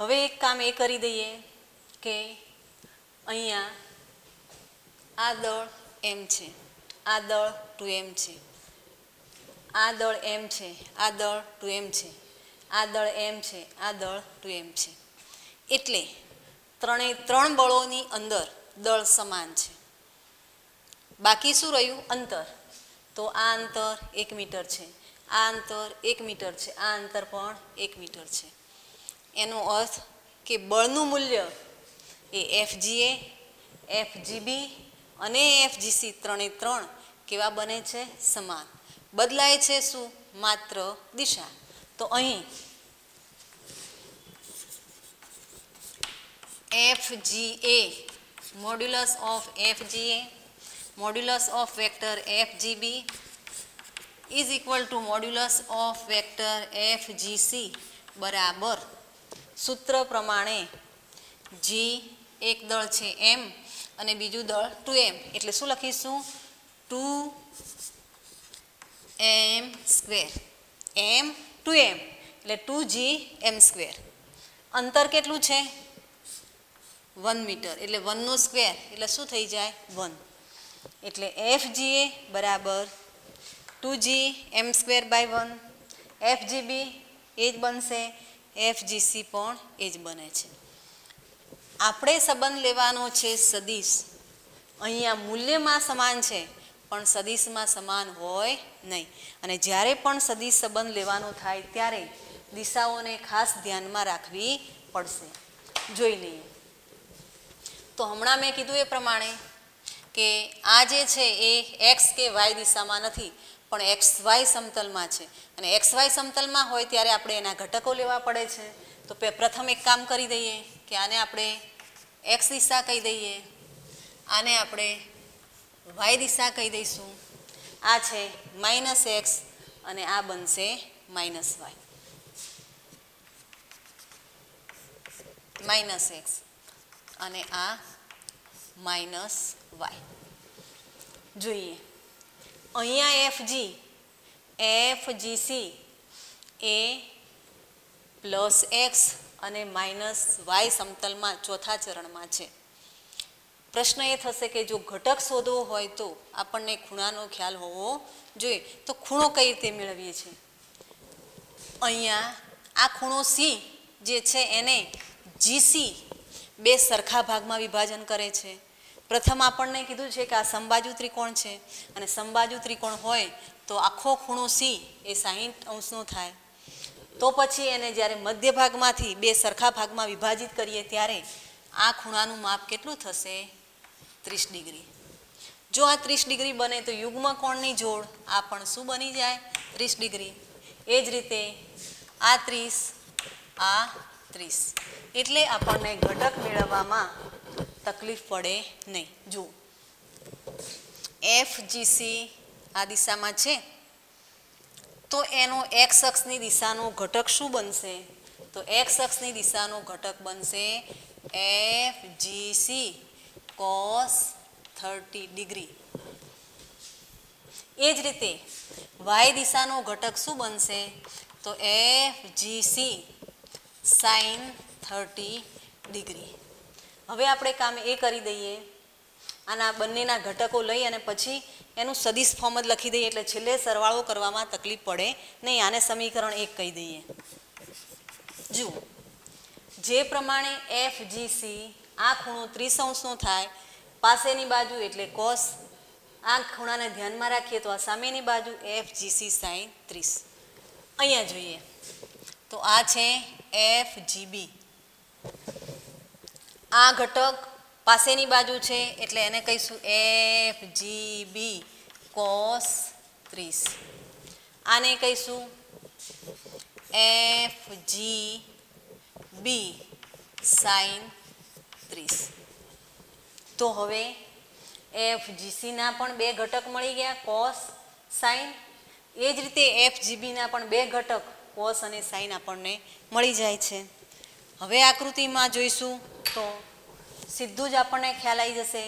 હવે એક કામ એ કરી દઈએ કે અહીંયા આ દળ m છે, આ દળ 2m છે, આ દળ m છે, આ દળ 2m છે, આ દળ m છે, આ દળ 2m છે. એટલે ત્રણ બળોની અંદર દળ સમાન છે. બાકી શું રહ્યું? અંતર. તો આ અંતર 1 મીટર છે, આ અંતર 1 મીટર છે, આ અંતર પણ 1 મીટર છે. એનો અર્થ કે બળનું મૂલ્ય એ FGA, FGB અને FGC ત્રણે કેવા બને છે? સમાન. બદલાય છે શું? માત્ર દિશા. તો અહીં FGA modulus of FGA modulus of vector FGB is equal two modulus of vector FGC બરાબર સૂત્ર પ્રમાણે જી એક દળ છે m અને બીજું દળ 2m. એટલે શું લખીશું? 2m square. m 2m એટલે 2gm સ્ક્વેર. અંતર કેટલું છે? 1 મીટર. એટલે 1 નો સ્ક્વેર એટલે શું થઈ જાય? 1. એટલે FGA બરાબર 2gm સ્ક્વેર બાય 1. FGB એ જ બનશે, FGC પણ એ જ બને છે. આપણે સંબંધ લેવાનો છે સદિશ. અહીંયા મૂલ્યમાં સમાન છે પણ સદિશમાં સમાન હોય નહીં. અને જ્યારે પણ સદિશ સંબંધ લેવાનો થાય ત્યારે દિશાઓને ખાસ ધ્યાનમાં રાખવી પડશે. જોઈ લઈએ. તો હમણાં મેં કીધું એ પ્રમાણે કે આ જે છે એ એક્સ કે વાય દિશામાં નથી, પણ એક્સ વાય સમતલમાં છે. અને એક્સ વાય સમતલમાં હોય ત્યારે આપણે એના ઘટકો લેવા પડે છે. તો પ્રથમ એક કામ કરી દઈએ કે આને આપણે એક્સ દિશા કહી દઈએ, આને આપણે વાય દિશા કહી દઈશું. આ છે માઇનસ એક્સ અને આ બનશે માઇનસ વાય. માઇનસ એક્સ અને આ માઇનસ વાય. જોઈએ અહીંયા એફજીસી એ પ્લસ એક્સ અને માઇનસ વાય સમતલમાં ચોથા ચરણમાં છે. પ્રશ્ન એ થશે કે જો ઘટક શોધવો હોય તો આપણને ખૂણાનો ખ્યાલ હોવો જોઈએ. તો ખૂણો કઈ રીતે મેળવીએ છીએ? અહીંયા આ ખૂણો સી જે છે એને જીસી બે સરખા ભાગમાં વિભાજન કરે છે. પ્રથમ આપણને કીધું છે કે આ સમબાજુ ત્રિકોણ છે અને સમબાજુ ત્રિકોણ હોય તો આખો ખૂણો સી એ 60 અંશનો થાય. તો પછી એને જ્યારે મધ્ય ભાગમાંથી બે સરખા ભાગમાં વિભાજિત કરીએ ત્યારે આ ખૂણાનું માપ કેટલું થશે? 30 ડિગ્રી. જો આ 30 ડિગ્રી બને તો યુગ્મ કોણની જોડ આ પણ શું બની જાય? 30 ડિગ્રી. એ જ રીતે આ 30 આ 30. એટલે આપણને ઘટક મેળવવામાં તકલીફ પડે નહીં. જુઓ એફજીસી આ દિશામાં છે તો એનો એક્સ અક્ષની દિશાનો ઘટક શું બનશે? તો એક્સ અક્ષની દિશાનો ઘટક બનશે એફજીસી કોસ 30 ડિગ્રી. એ જ રીતે વાય દિશાનો ઘટક શું બનશે? તો એફજીસી સાઇન 30 ડિગ્રી. હવે આપણે કામ એ કરી દઈએ, આના બંનેના ઘટકો લઈ અને પછી એનું સદિશ ફોર્મ જ લખી દઈએ એટલે છેલ્લે સરવાળો કરવામાં તકલીફ પડે નહીં. આને સમીકરણ 1 કહી દઈએ. જુઓ જે પ્રમાણે એફજીસી આ ખૂણો 30 અંશનો થાય, પાસેની બાજુ એટલે કોસ, આ ખૂણાને ધ્યાનમાં રાખીએ તો આ સામેની બાજુ એફજીસી સાઇન 30. અહીંયા જોઈએ તો આ છે એફજીબી. આ ઘટક પાસેની બાજુ છે એટલે એને કહીશું એફજીબી કોસ 30. આને કહીશું એફજીબી સાઇન 30. તો હવે એફજીસીના પણ બે ઘટક મળી ગયા કોસ સાઇન. એ જ રીતે એફજીબીના પણ બે ઘટક કોસ અને સાઇન આપણને મળી જાય છે. હવે આકૃતિમાં જોઈશું તો સીધું જ આપણને ખ્યાલ આવી જશે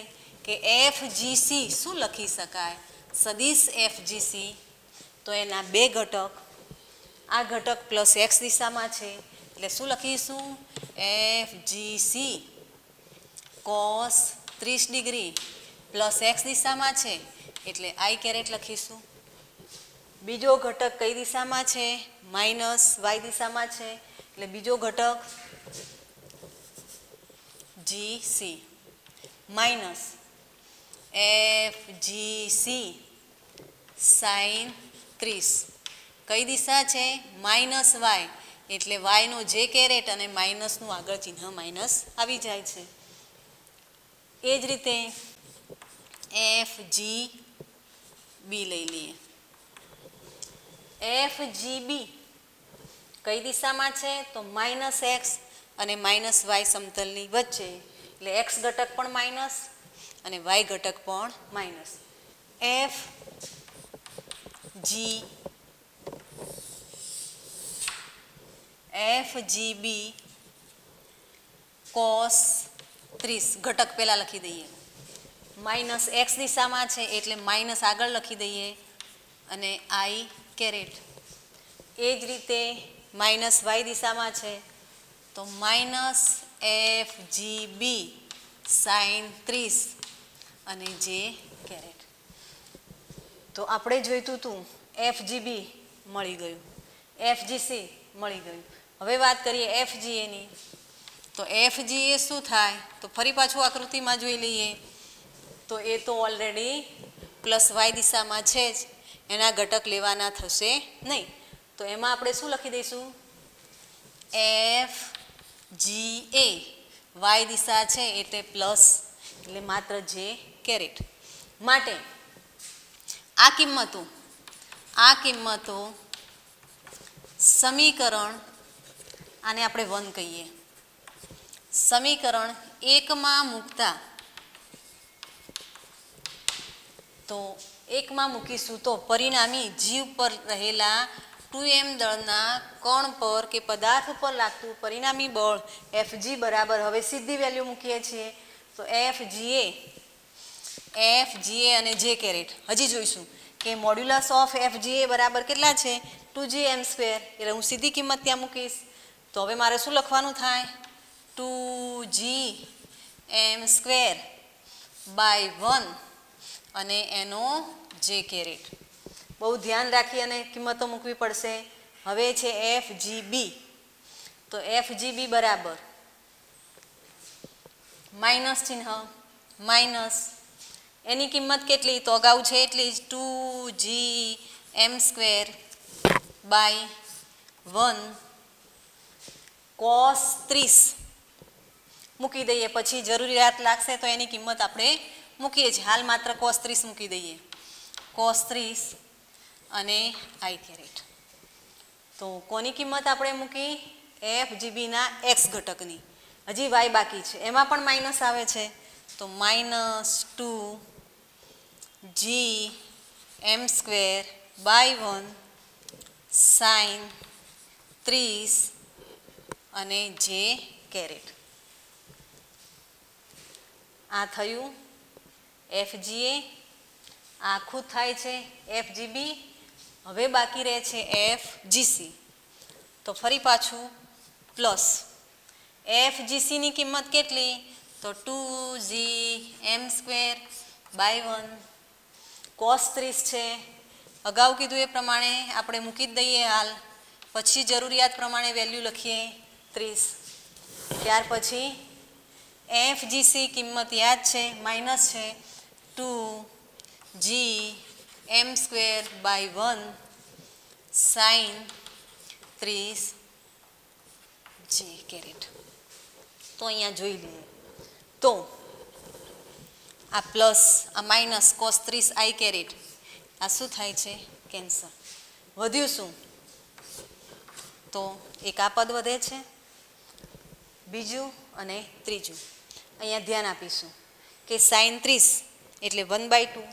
કે એફજીસી શું લખી શકાય? સદિશ એફજીસી તો એના બે ઘટક, આ ઘટક પ્લસ એક્સ દિશામાં છે એટલે શું લખીશું? એફજીસી કોસ 30 ડિગ્રી પ્લસ એક્સ દિશામાં છે એટલે આઈ કેરેટ લખીશું. બીજો ઘટક કઈ દિશામાં છે? માઇનસ વાય દિશામાં છે એટલે બીજો ઘટક જીસી માઇનસ એફજીસી સાઇન 30. કઈ દિશા છે? માઇનસ વાય એટલે વાયનો જે કેરેટ અને માઇનસનું આગળ ચિહ્ન માઇનસ આવી જાય છે. એ જ રીતે એફજીબી લઈ લઈએ. એફજીબી કઈ દિશામાં છે? તો માઇનસ એક્સ અને માઇનસ વાય સમતલની વચ્ચે એટલે એક્સ ઘટક પણ માઇનસ અને વાય ઘટક પણ માઇનસ. એફજીબી કોસ 30 ઘટક પહેલા લખી દઈએ. માઇનસ એક્સ દિશામાં છે એટલે માઇનસ આગળ લખી દઈએ અને આઈ કેરેટ. એ જ રીતે માઇનસ વાય દિશામાં છે તો માઇનસ એફજીબી સાઇન 30 અને જે કેરેટ. તો આપણે જોઈતું હતું એફજીબી મળી ગયું, એફજીસી મળી ગયું. હવે વાત કરીએ એફજીએની. તો એફજીએ શું થાય? તો ફરી પાછું આકૃતિમાં જોઈ લઈએ તો એ તો ઓલરેડી પ્લસ વાય દિશામાં છે જ, એના ઘટક લેવાના થશે નહીં. તો એમાં આપણે શું લખી દઈશું? એફ જી એ વાય દિશા છે એટલે પ્લસ એટલે માત્ર જે કેરેટ. માટે આ કિંમતો સમીકરણ, આને આપણે 1 કહીએ, સમીકરણ 1માં મૂકતા, તો 1માં મૂકીશું તો પરિણામી જીવ પર રહેલા 2m દળના કણ પર કે પદાર્થ ઉપર લાગતું પરિણામી બળ Fg બરાબર, હવે સીધી વેલ્યુ મૂકીએ છીએ તો FGA અને જે કેરેટ. હજી જોઈશું કે મોડ્યુલસ ઓફ FGA બરાબર કેટલા છે? 2gm². એટલે હું સીધી કિંમત ત્યાં મૂકીશ. તો હવે મારે શું લખવાનું થાય? 2gm²/1 અને એનો જે કેરેટ. બહુ ધ્યાન રાખી અને કિંમતો મૂકવી પડશે. હવે છે FGB, તો FGB બરાબર માઇનસ ચિહ્ન, માઇનસ એની કિંમત કેટલી? તો અગાઉ છે એટલી જ 2gm²/1 cos 30 મૂકી દઈએ. પછી જરૂરિયાત લાગશે તો એની કિંમત આપણે મૂકીએ છીએ. હાલ માત્ર cos 30 મૂકી દઈએ. cos 30 અને I કેરેટ. તો કોની કિંમત આપણે મૂકી? FGBના x ઘટકની. હજી y બાકી છે, એમાં પણ માઇનસ આવે છે, તો -2gm²/1 sin 30 અને જે કેરેટ. આ થયું FGA, આખું થાય છે FGB. હવે બાકી રહે છે FGC. તો ફરી પાછું પ્લસ FGCની કિંમત કેટલી? તો 2gm²/1 cos 30 છે. અગાઉ કીધું એ પ્રમાણે આપણે મૂકી જ દઈએ હાલ. પછી જરૂરિયાત પ્રમાણે વેલ્યુ લખીએ 30. ત્યાર પછી FGC કિંમત યાદ છે, માઇનસ છે, 2gm²/1 sin 30 જે કેરેટ. તો અહીંયા જોઈ લઈએ તો આ પ્લસ, આ માઇનસ cos 30 I કેરેટ, આ શું થાય છે? કેન્સર. વધ્યું શું? તો એક આ પદ વધે છે, બીજું અને ત્રીજું. અહીંયા ધ્યાન આપીશું કે sin 30 એટલે 1/2,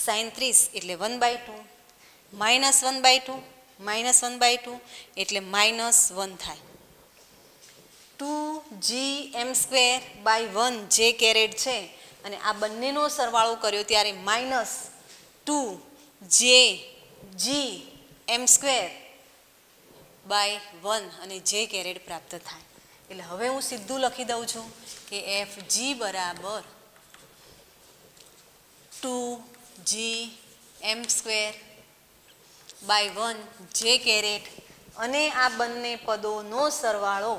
sin 30 એટલે 1/2, -1/2 એટલે -1 થાય. 2gm²/1 જે કેરેટ છે અને આ બંનેનો સરવાળો કર્યો ત્યારે -2gm²/1 અને જે કેરેટ પ્રાપ્ત થાય. એટલે હવે હું સીધું લખી દઉં છું કે FG બરાબર 2gm²/1 જે કેરેટ અને આ બંને પદોનો સરવાળો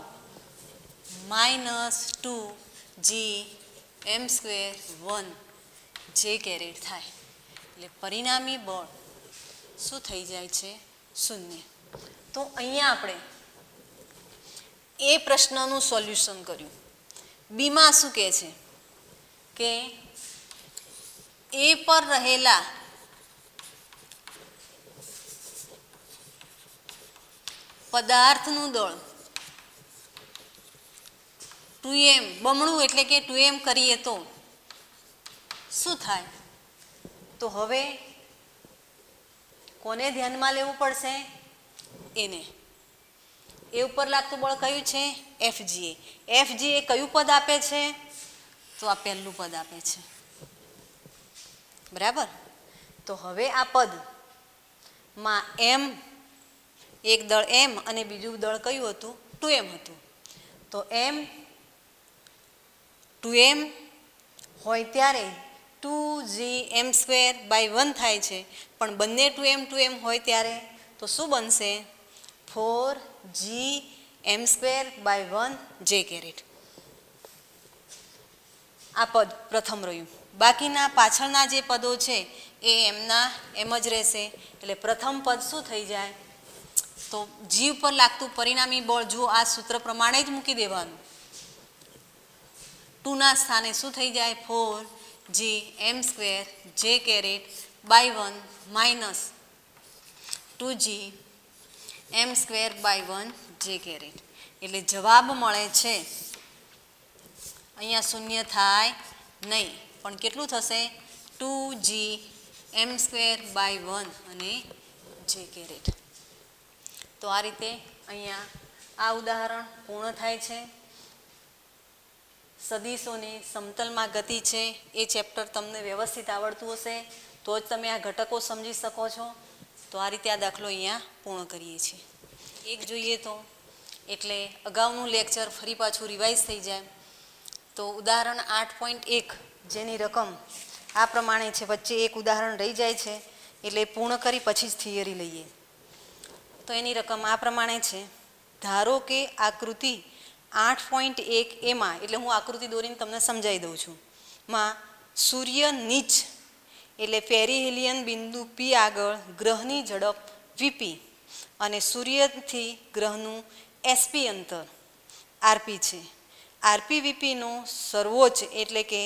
-2gm²/1 જે કેરેટ થાય. એટલે પરિણામી બળ શું થઈ જાય છે? 0. તો અહીંયા આપણે એ પ્રશ્નનું સોલ્યુશન કર્યું. બીમાં શું કહે છે કે એ પર રહેલા પદાર્થનું દળ 2m બમણું એટલે કે 2m કરીએ તો શું થાય? તો હવે કોને ધ્યાનમાં લેવું પડશે? એને. એ ઉપર લાગતું બળ કયું છે? FGA. FGA કયું પદ આપે છે? તો આ પહેલું પદ આપે છે. બરાબર. તો હવે આ પદમાં m, એક દળ m અને બીજું દળ કયું હતું? 2m હતું. તો m 2m હોય ત્યારે 2gm²/1 થાય છે, પણ બંને 2m હોય ત્યારે તો શું બનશે? 4gm²/1 જે કેરેટ. આ પદ પ્રથમ રહ્યું. બાકીના પાછળના જે પદો છે એ એમના એમ જ રહેશે. એટલે પ્રથમ પદ શું થઈ જાય? તો જીવ પર લાગતું પરિણામી બળ, જો આ સૂત્ર પ્રમાણે જ મૂકી દેવાનું. ટુના સ્થાને શું થઈ જાય? 4g m square J caret by 1 minus 2g m square by 1 J caret. એટલે જવાબ મળે છે, અહીંયા શૂન્ય થાય નહીં, પણ કેટલું થશે? 2g m સ્ક્વેર બાય 1 અને જે કેરેટ. તો આ રીતે અહીંયા આ ઉદાહરણ પૂર્ણ થાય છે. સદીશોની સમતલમાં ગતિ છે એ ચેપ્ટર તમને વ્યવસ્થિત આવડતું હશે તો જ તમે આ ઘટકો સમજી શકો છો. તો આ રીતે આ દાખલો અહીંયા પૂર્ણ કરીએ છીએ. એક જોઈએ તો એટલે અગાઉનું લેક્ચર ફરી પાછું રિવાઇઝ થઈ જાય. તો ઉદાહરણ 8.1 જેની રકમ આ પ્રમાણે છે, વચ્ચે એક ઉદાહરણ રહી જાય છે એટલે પૂર્ણ કરી પછી જ થિયરી લઈએ. તો એની રકમ આ પ્રમાણે છે. ધારો કે આકૃતિ 8.1 એમાં, એટલે હું આકૃતિ દોરીને તમને સમજાવી દઉં છું, માં સૂર્ય નીચ એટલે પેરીહેલિયન બિંદુ પી આગળ ગ્રહની ઝડપ વીપી અને સૂર્યથી ગ્રહનું એસપી અંતર આરપી છે. આરપી વીપીનો સર્વોચ્ચ એટલે કે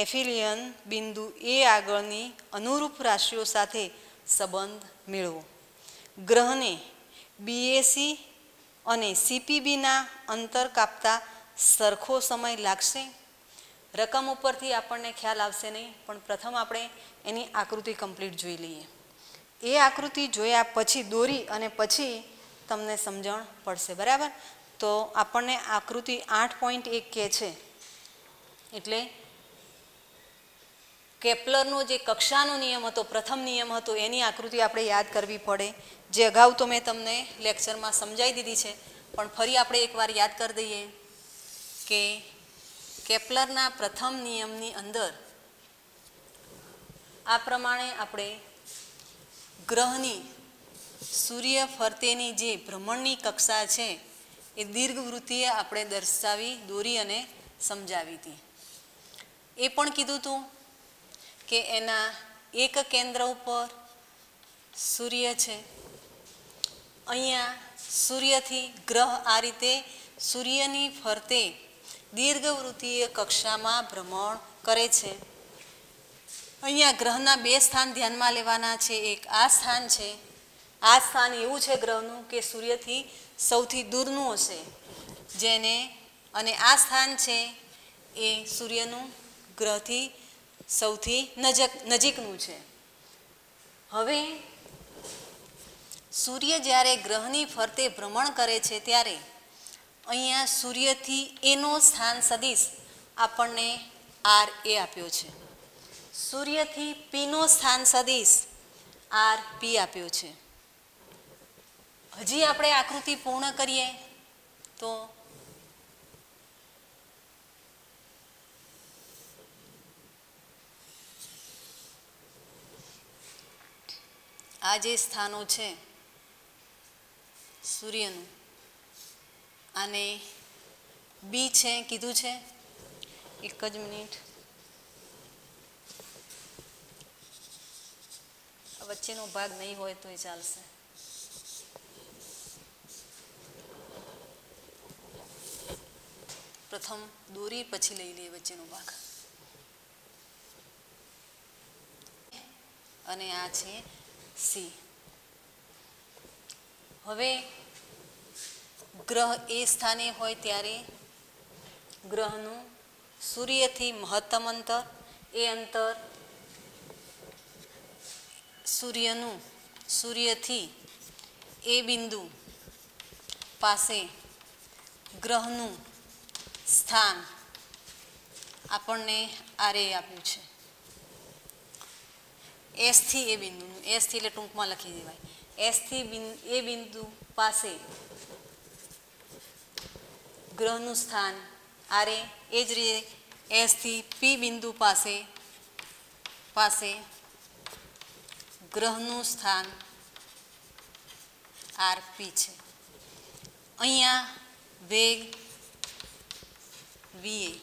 એફિલિયન બિંદુ એ આગળની અનુરૂપ રાશિઓ સાથે સંબંધ મેળવો. ગ્રહને બીએસી અને સીપીબીના અંતર કાપતા સરખો સમય લાગશે. રકમ ઉપરથી આપણને ખ્યાલ આવશે નહીં, પણ પ્રથમ આપણે એની આકૃતિ કમ્પ્લીટ જોઈ લઈએ. એ આકૃતિ જોયા પછી દોરી અને પછી તમને સમજણ પડશે, બરાબર? તો આપણને આકૃતિ 8.1 કહે છે એટલે કેપ્લરનો જે કક્ષાનો નિયમ હતો, પ્રથમ નિયમ હતો, એની આકૃતિ આપણે યાદ કરવી પડે, જે અગાઉ તો મેં તમને લેક્ચરમાં સમજાવી દીધી છે, પણ ફરી આપણે એકવાર યાદ કરી દઈએ કે કેપ્લરના પ્રથમ નિયમની અંદર આ પ્રમાણે આપણે ગ્રહની સૂર્ય ફરતેની જે ભ્રમણની કક્ષા છે એ દીર્ઘવૃત્તિએ આપણે દર્શાવી, દોરી અને સમજાવી હતી. એ પણ કીધું હતું કે એના એક કેન્દ્ર ઉપર સૂર્ય છે. અહીંયા સૂર્યથી ગ્રહ આ રીતે સૂર્યની ફરતે દીર્ઘવૃત્તીય કક્ષામાં ભ્રમણ કરે છે. અહીંયા ગ્રહના બે સ્થાન ધ્યાનમાં લેવાના છે. એક આ સ્થાન છે. આ સ્થાન એવું છે ગ્રહનું કે સૂર્યથી સૌથી દૂરનું હશે, જેને, અને આ સ્થાન છે એ સૂર્યનું ગ્રહથી સૌથી નજીકનું છે. હવે સૂર્ય જ્યારે ગ્રહની ફરતે ભ્રમણ કરે છે ત્યારે અહીંયા સૂર્યથી એનો સ્થાન સદિશ આપણને આર એ આપ્યો છે. સૂર્યથી પીનો સ્થાન સદિશ આર પી આપ્યો છે. હજી આપણે આકૃતિ પૂર્ણ કરીએ તો આ જે સ્થાનો છે સૂર્યનું, આને બી છે કીધું છે. એક જ મિનિટ, વચ્ચેનો ભાગ નહીં હોય તો એ ચાલશે. પ્રથમ દોરી પછી લઈ લઈએ વચ્ચેનો ભાગ. અને આ છે સી. હવે ગ્રહ એ સ્થાને હોય ત્યારે ગ્રહનું સૂર્યથી મહત્તમ અંતર, એ અંતર સૂર્યથી એ બિંદુ પાસે ગ્રહનું સ્થાન આપણને આરે આપ્યું છે. એસથી એ બિંદુનું, એસથી એટલે ટૂંકમાં લખી દેવાય, એસથી એ બિંદુ પાસે ગ્રહનું સ્થાન આરે. એ જ રીતે એસથી પી બિંદુ પાસે ગ્રહનું સ્થાન આરપી છે. અહીંયા વેગ વીએ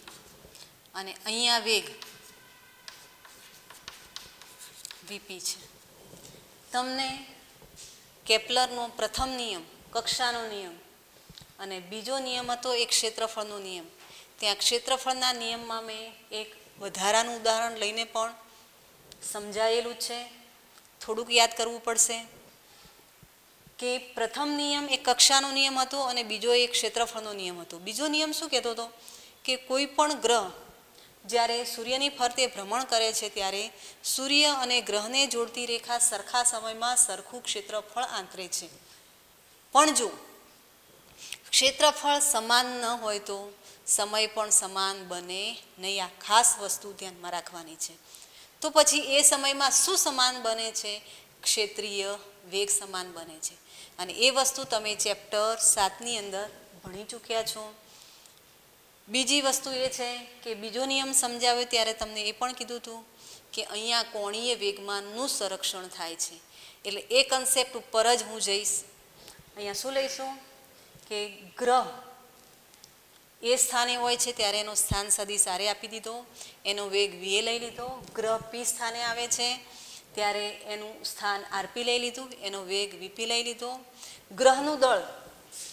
અને અહીંયા વેગ વીપી છે. તમને કેપ્લરનો પ્રથમ નિયમ કક્ષાનો નિયમ અને બીજો નિયમ હતો એક ક્ષેત્રફળનો નિયમ, ત્યાં ક્ષેત્રફળના નિયમમાં મેં એક વધારાનું ઉદાહરણ લઈને પણ સમજાયેલું છે. થોડુંક યાદ કરવું પડશે કે પ્રથમ નિયમ એક કક્ષાનો નિયમ હતો અને બીજો એક ક્ષેત્રફળનો નિયમ હતો. બીજો નિયમ શું કહેતો હતો કે કોઈ પણ ગ્રહ જ્યારે સૂર્યની ફરતે ભ્રમણ કરે છે ત્યારે સૂર્ય અને ગ્રહને જોડતી રેખા સરખા સમયમાં સરખું ક્ષેત્રફળ આંતરે છે. પણ જો ક્ષેત્રફળ સમાન ન હોય તો સમય પણ સમાન બને નહીં. આ ખાસ વસ્તુ ધ્યાનમાં રાખવાની છે. તો પછી એ સમયમાં શું સમાન બને છે? ક્ષેત્રીય વેગ સમાન બને છે. અને એ વસ્તુ તમે ચેપ્ટર 7ની અંદર ભણી ચૂક્યા છો. બીજી વસ્તુ એ છે કે બીજો નિયમ સમજાવ્યો ત્યારે તમને એ પણ કીધું હતું કે અહીંયા કોણીય વેગમાનનું સંરક્ષણ થાય છે. એટલે એ કન્સેપ્ટ ઉપર જ હું જઈશ. અહીંયા શું લઈશું કે ગ્રહ એ સ્થાને હોય છે ત્યારે એનો સ્થાન સદિશ આરે આપી દીધો, એનો વેગ વીએ લઈ લીધો. ગ્રહ પી સ્થાને આવે છે ત્યારે એનું સ્થાન આરપી લઈ લીધું, એનો વેગ વીપી લઈ લીધો. ગ્રહનું દળ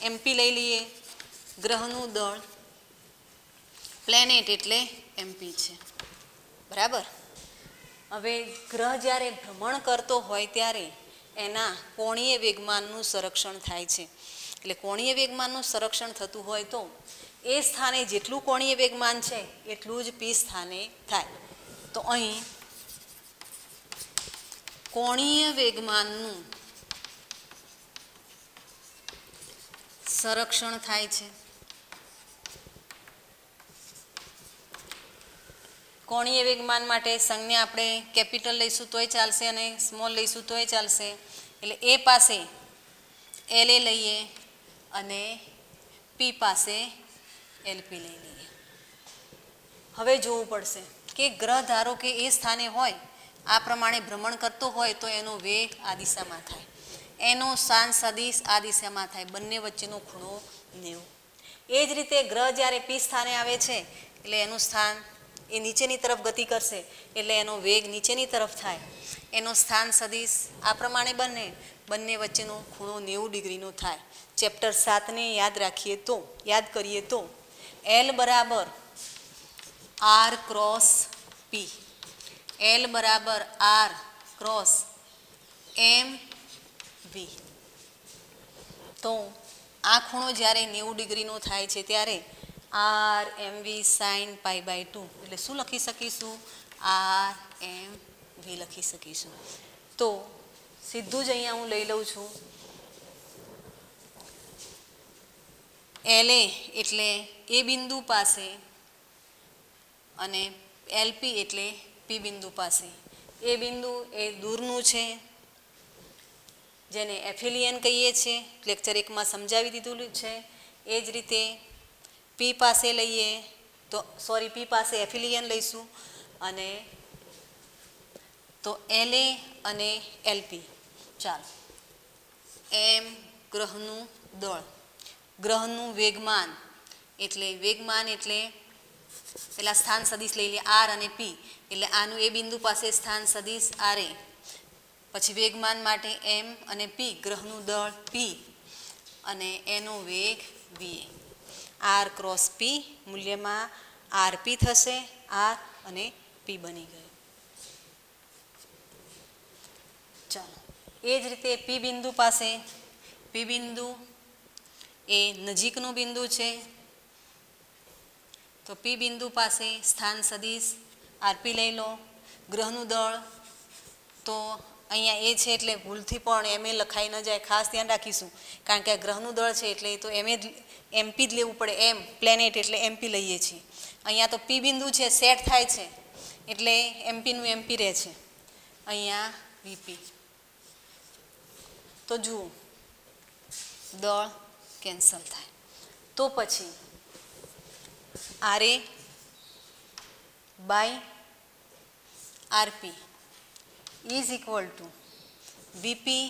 એમપી લઈ લઈએ. ગ્રહનું દળ પ્લેનેટ એટલે એમપી છે, બરાબર. હવે ગ્રહ જ્યારે ભ્રમણ કરતો હોય ત્યારે એના કોણીય વેગમાનનું સંરક્ષણ થાય છે. એટલે કોણીય વેગમાનનું સંરક્ષણ થતું હોય તો એ સ્થાને જેટલું કોણીય વેગમાન છે એટલું જ પી સ્થાને થાય. તો અહીં કોણીય વેગમાનનું સંરક્ષણ થાય છે. કોણીય વેગમાન માટે સંજ્ઞા આપણે કેપિટલ લઈશું તોય ચાલશે અને સ્મોલ લઈશું તોય ચાલશે. એટલે એ પાસે એલ એ લઈએ અને પી પાસે એલપી લઈ લઈએ. હવે જોવું પડશે કે ગ્રહ ધારો કે એ સ્થાને હોય, આ પ્રમાણે ભ્રમણ કરતો હોય તો એનો વેગ આ દિશામાં થાય, એનો સ્થાન સદિશ આ દિશામાં થાય, બંને વચ્ચેનો ખૂણો 90. એ જ રીતે ગ્રહ જ્યારે પી સ્થાને આવે છે એટલે એનું સ્થાન એ નીચેની તરફ ગતિ કરશે એટલે એનો વેગ નીચેની તરફ થાય, એનો સ્થાન સદિશ આ પ્રમાણે બંને વચ્ચેનો ખૂણો 90 ડિગ્રીનો થાય. ચેપ્ટર 7ને યાદ કરીએ તો એલ બરાબર આર ક્રોસ પી, એલ બરાબર આર ક્રોસ એમ વી. તો આ ખૂણો જ્યારે 90 ડિગ્રીનો થાય છે ત્યારે આર એમ વી સાઇન π/2 એટલે શું લખી શકીશું? આર એમ વી લખી શકીશું. તો સીધું જ અહીંયા હું લઈ લઉં છું એલ એ એટલે એ બિંદુ પાસે અને એલપી એટલે પી બિંદુ પાસે. એ બિંદુ એ દૂરનું છે જેને એફિલિયન કહીએ છીએ, લેક્ચર 1માં સમજાવી દીધું છે. એ જ રીતે પી પાસે લઈએ તો પી પાસે એફિલિયન લઈશું અને તો એલ એ અને એલપી. ચાલો, એમ ગ્રહનું દળ, ગ્રહનું વેગમાન એટલે પેલા સ્થાન સદિશ લઈ લઈએ આર અને પી, એટલે આનું એ બિંદુ પાસે સ્થાન સદિશ આરે, પછી વેગમાન માટે એમ અને પી, ગ્રહનું દળ પી અને એનો વેગ વીએ. આર ક્રોસ પી મૂલ્યમાં આરપી થશે, આર અને પી બની ગયું. ચાલો, એ જ રીતે પી બિંદુ પાસે, પી બિંદુ એ નજીકનું બિંદુ છે તો પી બિંદુ પાસે સ્થાન સદિશ આરપી લઈ લો. ગ્રહનું દળ તો અહીંયા એ છે એટલે ભૂલથી પણ એમ એ લખાઈ ન જાય, ખાસ ધ્યાન રાખીશું, કારણ કે આ ગ્રહનું દળ છે એટલે તો એમપી જ લેવું પડે. એમ પ્લેનેટ એટલે એમપી લઈએ છીએ. અહીંયા તો પી બિંદુ છે સેટ થાય છે એટલે એમપીનું એમપી રહે છે, અહીંયા વીપી. તો જુઓ દળ કેન્સલ થાય. તો પછી RA by RP is equal to VP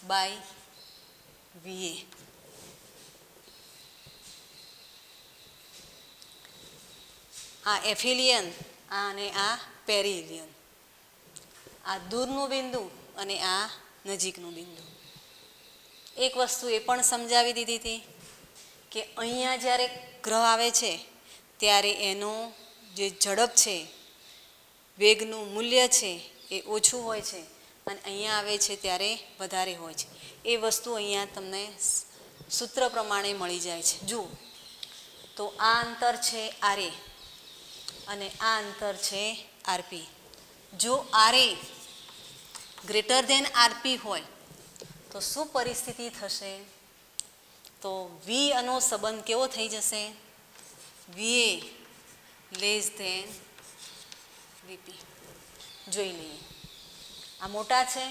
by VA. આ એફિલિયન અને આ પેરિલિયન, આ દૂરનું બિંદુ અને આ નજીકનું બિંદુ. એક વસ્તુ એ પણ સમજાવી દીધી હતી કે અહીંયા જ્યારે ગ્રહ આવે છે ત્યારે એનો જે ઝડપ છે, વેગનું મૂલ્ય છે એ ઓછું હોય છે અને અહીંયા આવે છે ત્યારે વધારે હોય છે. એ વસ્તુ અહીંયા તમને સૂત્ર પ્રમાણે મળી જાય છે. જુઓ તો આ અંતર છે RA અને આ અંતર છે RP. જો RA ગ્રેટર ધેન RP હોય તો શું પરિસ્થિતિ થશે? તો V નો સંબંધ કેવો થઈ જશે? VA less than VP. જોઈ લઈએ. આ મોટા છે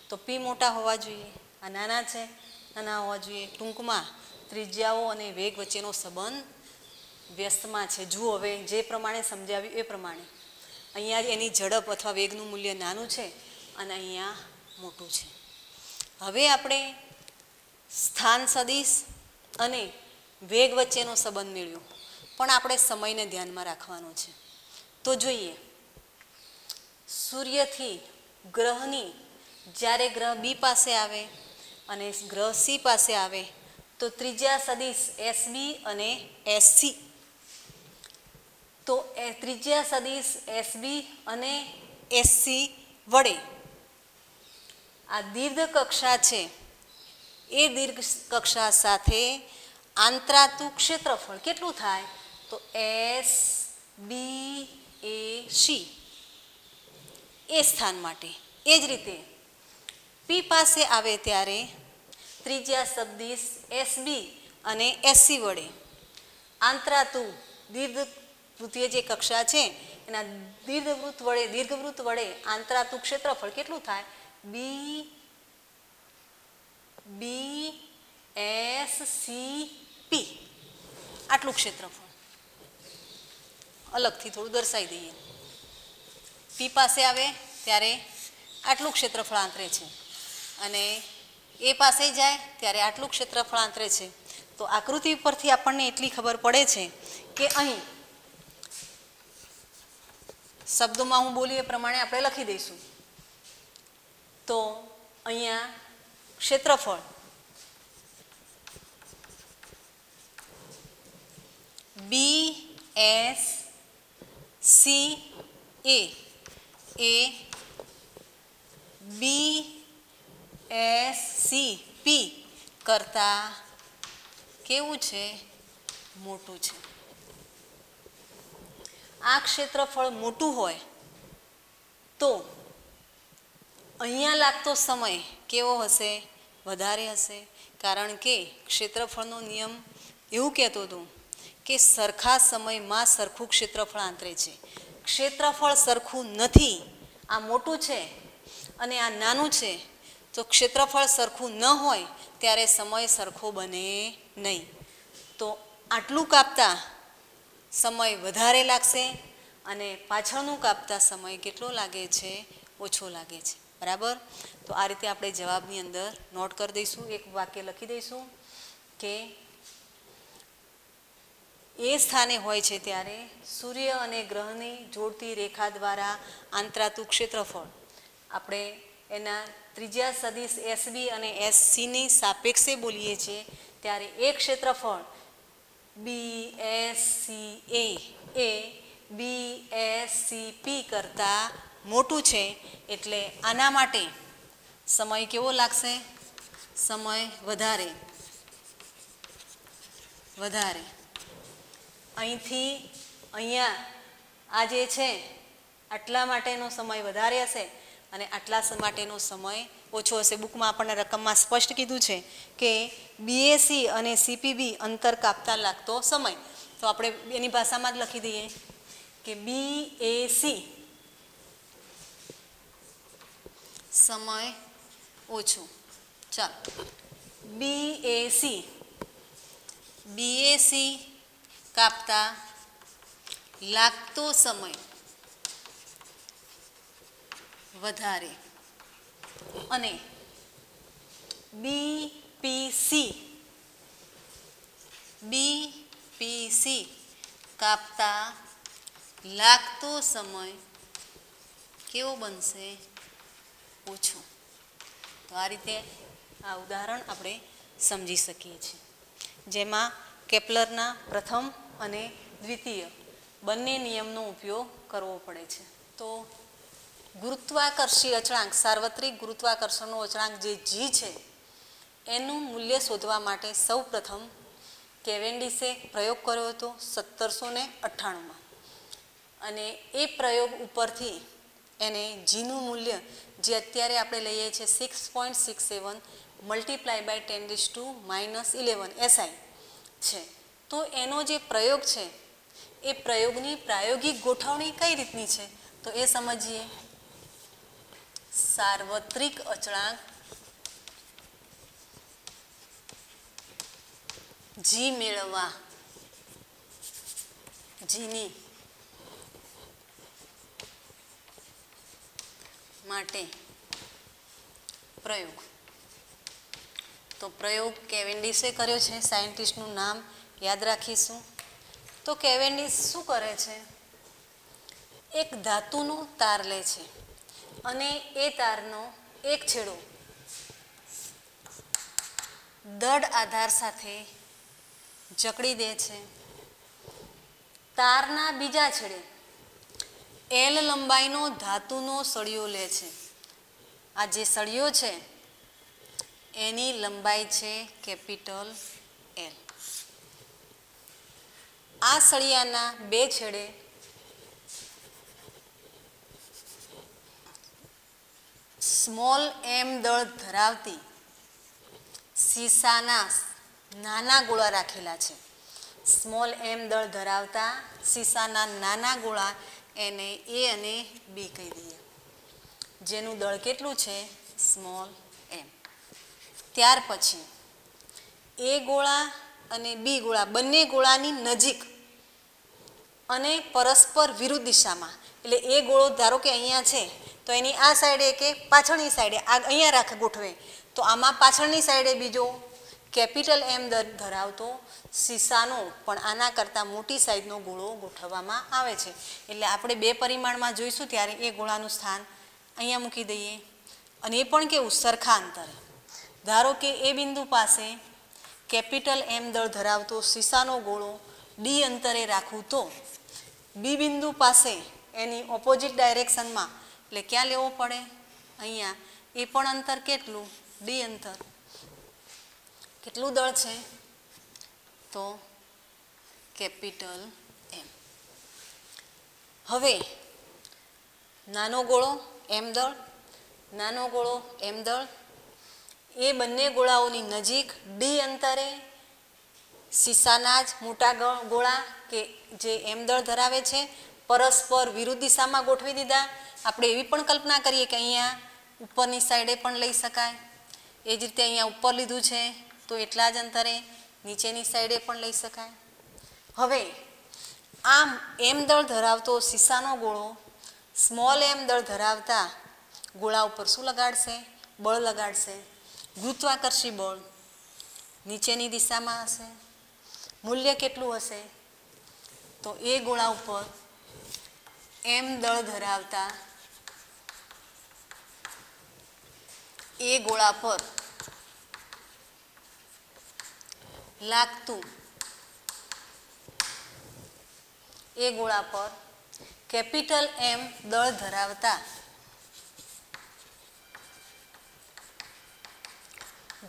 તો P મોટા હોવા જોઈએ, આ નાના છે નાના હોવા જોઈએ. ટૂંકમાં ત્રિજ્યાઓ અને વેગ વચ્ચેનો સંબંધ વ્યસ્તમાં છે. જુઓ હવે જે પ્રમાણે સમજાવ્યું એ પ્રમાણે અહીંયા એની ઝડપ અથવા વેગનું મૂલ્ય નાનું છે અને અહીંયા મોટું છે. હવે આપણે સ્થાન સદિશ અને વેગ વચ્ચેનો સંબંધ મેળવ્યો, પણ આપણે સમયને ધ્યાનમાં રાખવાનો છે. તો જોઈએ, સૂર્યથી ગ્રહની જ્યારે ગ્રહ B પાસે આવે અને ગ્રહ C પાસે આવે તો ત્રિજ્યા સદિશ SB અને SC. તો ત્રિજ્યા સદિશ SB અને SC વડે આ દીર્ઘ કક્ષા છે એ દીર્ઘ કક્ષા સાથે આંતરાતું ક્ષેત્રફળ કેટલું થાય? તો SBAC એ સ્થાન માટે. એ જ રીતે P પાસે આવે ત્યારે ત્રિજ્યા સદિશ SB અને SC વડે આંતરાતું દીર્ઘવૃત્તીય જે કક્ષા છે એના દીર્ઘવૃત્ત વડે આંતરાતું ક્ષેત્રફળ કેટલું થાય? BSCP. આટલું ક્ષેત્રફળ. અલગથી થોડું દર્શાવી દઈએ. P પાસે આવે ત્યારે આટલું ક્ષેત્રફળ આંતરે છે અને એ પાસે જાય ત્યારે આટલું ક્ષેત્રફળ આંતરે છે. તો આકૃતિ પરથી આપણને એટલી ખબર પડે છે કે અહીં શબ્દોમાં હું બોલી એ પ્રમાણે આપણે લખી દઈશું. તો અહીંયા ક્ષેત્રફળ BSCA એ BSCP કરતા કેવું છે? મોટું છે. આ ક્ષેત્રફળ મોટું હોય તો અહીંયા લાગતો સમય કેવો હશે? વધારે હશે. કારણ કે ક્ષેત્રફળનો નિયમ એવું કહેતો હતો કે સરખા સમયમાં સરખું ક્ષેત્રફળ આંતરે છે. ક્ષેત્રફળ સરખું નથી. આ મોટું છે અને આ નાનું છે તો ક્ષેત્રફળ સરખું ન હોય ત્યારે સમય સરખો બને નહીં. તો આટલું કાપતા સમય વધારે લાગશે અને પાછળનું કાપતા સમય કેટલો લાગે છે? ઓછો લાગે છે. બરાબર? તો આ રીતે આપણે જવાબની અંદર નોટ કરી દઈશું. એક વાક્ય લખી દઈશું કે એ સ્થાને હોય છે ત્યારે સૂર્ય અને ગ્રહની જોડતી રેખા દ્વારા આંતરાતું ક્ષેત્રફળ આપણે એના ત્રિજ્યા સદિશ SB અને SCની સાપેક્ષે બોલીએ છીએ ત્યારે એ ક્ષેત્રફળ BSCA એ BSCP કરતાં મોટું છે. એટલે આના માટે સમય કેવો લાગશે? સમય વધારે. અહીંથી અહીંયા આ જે છે આટલા માટેનો સમય વધારે હશે અને આટલા માટેનો સમય ઓછો હશે. બુકમાં આપણને રકમમાં સ્પષ્ટ કીધું છે કે BAC અને CPB અંતર કાપતા લાગતો સમય. તો આપણે એની ભાષામાં જ લખી દઈએ કે BAC સમય ઓછો. ચાલો BAC કાપતા લાગતો સમય વધારે અને BPC કાપતા લાગતો સમય કેવો બનશે? ઓછો. તો આ રીતે આ ઉદાહરણ આપણે સમજી શકીએ છીએ જેમાં કેપ્લરના પ્રથમ અને દ્વિતીય બંને નિયમનો ઉપયોગ કરવો પડે છે. તો ગુરુત્વાકર્ષી અચળાંક, સાર્વત્રિક ગુરુત્વાકર્ષણનો અચળાંક જે જી છે એનું મૂલ્ય શોધવા માટે સૌ પ્રથમ કેવેન્ડિસે પ્રયોગ કર્યો હતો 1798માં, અને એ પ્રયોગ ઉપરથી એને જીનું મૂલ્ય જે અત્યારે આપણે લઈએ છીએ 6.67 મલ્ટીપ્લાય બાય 10⁻11 SI છે. તો એનો જે પ્રયોગ છે એ પ્રયોગની પ્રાયોગિક ગોઠવણી કઈ રીતની છે તો એ સમજીએ. સાર્વત્રિક અચળાંક જી મેળવવા જીની માટે પ્રયોગ. તો પ્રયોગ કેવેન્ડિસે કર્યો છે. સાયન્ટિસ્ટનું નામ યાદ રાખીશું. તો કેવેન્ડિસ શું કરે છે, એક ધાતુનો તાર લે છે અને એ તારનો એક છેડો દળ આધાર સાથે જકડી દે છે. તારના બીજા છેડે એલ લંબાઈનો ધાતુનો સળિયો લે છે. આ જે સળિયો છે એની લંબાઈ છે કેપિટલ એલ. આ સળિયાના બે છેડે સ્મોલ એમ દળ ધરાવતી સીસાના નાના ગોળા રાખેલા છે. સ્મોલ એમ દળ ધરાવતા સીસાના નાના ગોળા એને એ અને બી કહી દઈએ, જેનું દળ કેટલું છે સ્મોલ એમ. ત્યાર પછી એ ગોળા અને બી ગોળા બંને ગોળાની નજીક અને પરસ્પર વિરુદ્ધ દિશામાં, એટલે એ ગોળો ધારો કે અહીંયા છે તો એની આ સાઈડે કે પાછળની સાઈડે અહીંયા રાખ ગોઠવે, તો આમાં પાછળની સાઈડે બીજો કેપિટલ એમ ધરાવતો સીસાનો પણ આના કરતાં મોટી સાઈઝનો ગોળો ગોઠવવામાં આવે છે. એટલે આપણે બે પરિમાણમાં જોઈશું ત્યારે એ ગોળાનું સ્થાન અહીંયા મૂકી દઈએ. અને એ પણ કેવું સરખા અંતરે. ધારો કે એ બિંદુ પાસે કેપિટલ એમ દળ ધરાવતો સીસાનો ગોળો ડી અંતરે રાખું તો બી બિંદુ પાસે એની ઓપોઝિટ ડાયરેક્શનમાં, એટલે ક્યાં લેવો પડે અહીંયા, એ પણ અંતર કેટલું ડી અંતર. કેટલું દળ છે તો કેપિટલ એમ. હવે નાનો ગોળો એમ દળ, નાનો ગોળો એમ દળ, એ બંને ગોળાઓની નજીક ડી અંતરે સીસાના જ મોટા ગોળા કે જે એમ દળ ધરાવે છે પરસ્પર વિરુદ્ધ દિશામાં ગોઠવી દીધા. આપણે એવી પણ કલ્પના કરીએ કે અહીંયા ઉપરની સાઈડે પણ લઈ શકાય. એ જ રીતે અહીંયા ઉપર લીધું છે તો એટલા જ અંતરે નીચેની સાઈડે પણ લઈ શકાય. હવે આમ એમ દળ ધરાવતો સીસાનો ગોળો સ્મોલ એમ દળ ધરાવતા ગોળા ઉપર શું લગાડશે, બળ લગાડશે. ગુરુત્વાકર્ષી બળ નીચેની દિશામાં હશે. મૂલ્ય કેટલું હશે તો એ ગોળા ઉપર એમ દળ ધરાવતા એ ગોળા પર લાગતું એ ગોળા પર કેપિટલ એમ દળ ધરાવતા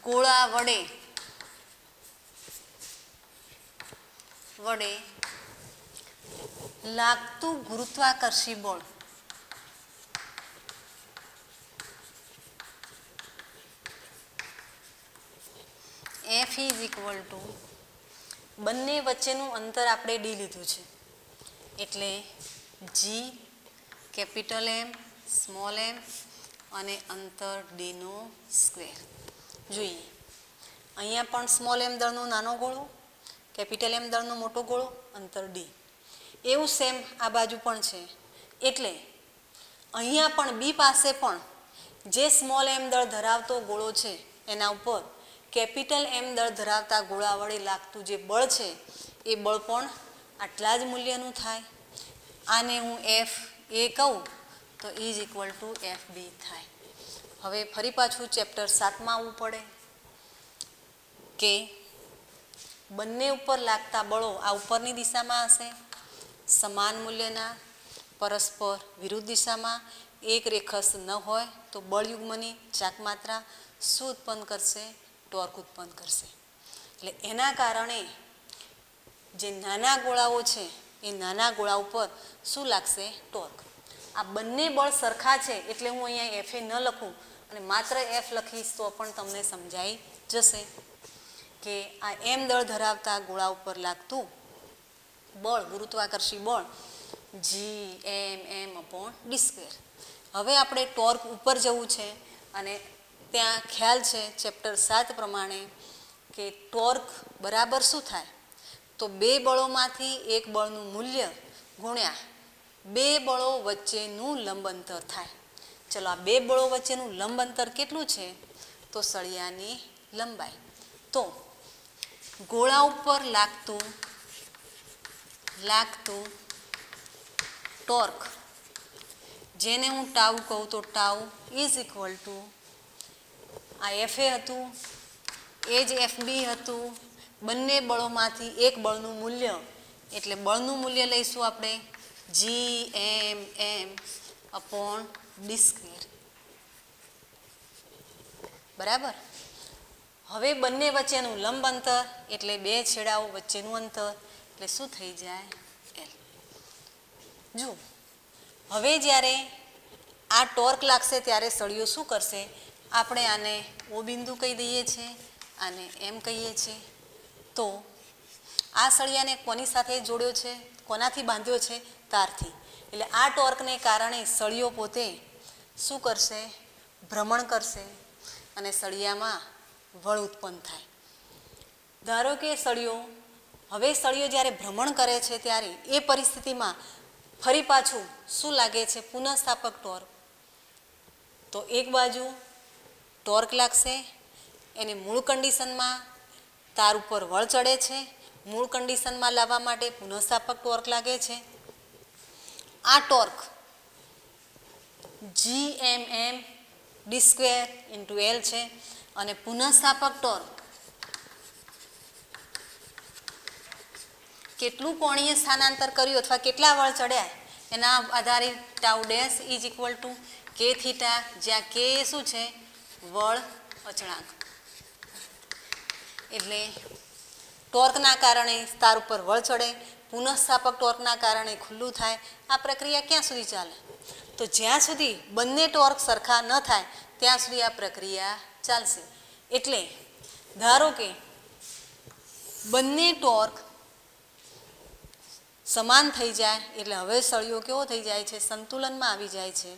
ગોળા વડે લાગતું ગુરુત્વાકર્ષી બળ F ઇઝ ઇક્વલ ટુ બંને વચ્ચેનું અંતર આપણે ડી લીધું છે એટલે જી કેપિટલ એમ સ્મોલ એમ અને અંતર ડીનો સ્ક્વેર. જોઈએ અહીંયા પણ સ્મોલ એમ દળનો નાનો ગોળો, કેપિટલ એમ દળનો મોટો ગોળો, અંતર ડી. એવું સેમ આ બાજુ પણ છે. એટલે અહીંયા પણ બી પાસે પણ જે સ્મોલ એમ દળ ધરાવતો ગોળો છે એના ઉપર કેપિટલ એમ દળ ધરાવતા ગોળા વડે લાગતું જે બળ છે એ બળ પણ આટલા જ મૂલ્યનું થાય. આને હું એફ એ કહું તો is equal to F B થાય. હવે ફરી પાછું ચેપ્ટર 7માં આવવું પડે કે બંને ઉપર લાગતા બળો આ ઉપરની દિશામાં હશે, સમાન મૂલ્યના, પરસ્પર વિરુદ્ધ દિશામાં, એક રેખસ્થ ન હોય તો બળયુગ્મની ચાકમાત્રા શું ઉત્પન્ન કરશે? ટોર્ક ઉત્પન્ન કરશે. એટલે એના કારણે જે નાના ગોળાઓ છે એ નાના ગોળા ઉપર શું લાગશે? ટોર્ક. આ બંને બળ સરખા છે એટલે હું અહીંયા એફ એ ન લખું અને માત્ર એફ લખીશ તો પણ તમને સમજાઈ જશે કે આ એમ દળ ધરાવતા ગોળા ઉપર લાગતું બળ, ગુરુત્વાકર્ષી બળ જી એમ એમ અપોન ડી સ્ક્વેર. હવે આપણે ટોર્ક ઉપર જવું છે અને ત્યાં ખ્યાલ છે ચેપ્ટર 7 પ્રમાણે કે ટોર્ક બરાબર શું થાય? તો બે બળોમાંથી એક બળનું મૂલ્ય ગુણ્યા બે બળો વચ્ચેનું લંબ અંતર થાય. ચલો આ બે બળો વચ્ચેનું લંબ અંતર કેટલું છે? તો સળિયાની લંબાઈ. તો ગોળા ઉપર લાગતું ટોર્ક જેને હું ટાઉ કહું તો ટાઉ ઇઝ ઇક્વલ ટુ આ એફ એ હતું એ જ એફ બી હતું, બંને બળોમાંથી એક બળનું મૂલ્ય એટલે બળનું મૂલ્ય લઈશું આપણે જી એમ એમ અપોન ડી સ્ક્વેર. બરાબર. હવે બંને વચ્ચેનું લંબ અંતર એટલે બે છેડાઓ વચ્ચેનું અંતર એટલે શું થઈ જાય? એલ. જુઓ હવે જ્યારે આ ટોર્ક લાગશે ત્યારે સળિયો શું કરશે? આપણે આને ઓ બિંદુ કહી દઈએ છીએ, આને એમ કહીએ છીએ. તો આ સળિયાને કોની સાથે જોડ્યો છે? કોનાથી બાંધ્યો છે? તારથી. એટલે આ ટોર્કને કારણે સળિયો પોતે શું કરશે? ભ્રમણ કરશે અને સળિયામાં બળ ઉત્પન્ન થાય. ધારો કે સળિયો જ્યારે ભ્રમણ કરે છે ત્યારે એ પરિસ્થિતિમાં ફરી પાછું શું લાગે છે? પુનઃસ્થાપક ટોર્ક. તો એક બાજુ ટોર્ક લાગશે, એને મૂળ કન્ડિશનમાં તાર ઉપર બળ ચડે છે, મૂળ કન્ડિશનમાં લાવવા માટે પુનઃસ્થાપક ટોર્ક લાગે છે. આ torque G M M D square into L છે અને પુનઃસ્થાપક ટોર્ક કેટલું કોણીય સ્થાનાંતર કર્યું અથવા કેટલા બળ ચડ્યા એના આધારે tau dash is equal to K theta, જ્યાં કે શું છે? બળ અચળાંક. એટલે ટોર્કના કારણે તાર ઉપર બળ ચડે, પુનઃસ્થાપક ટોર્કના કારણે ખુલ્લું થાય. આ પ્રક્રિયા ક્યાં સુધી ચાલે? તો જ્યાં સુધી બંને ટોર્ક સરખા ન થાય ત્યાં સુધી આ પ્રક્રિયા ચાલશે. એટલે ધારો કે બંને ટોર્ક સમાન થઈ જાય એટલે હવે સળિયો કેવો થઈ જાય છે? સંતુલનમાં આવી જાય છે.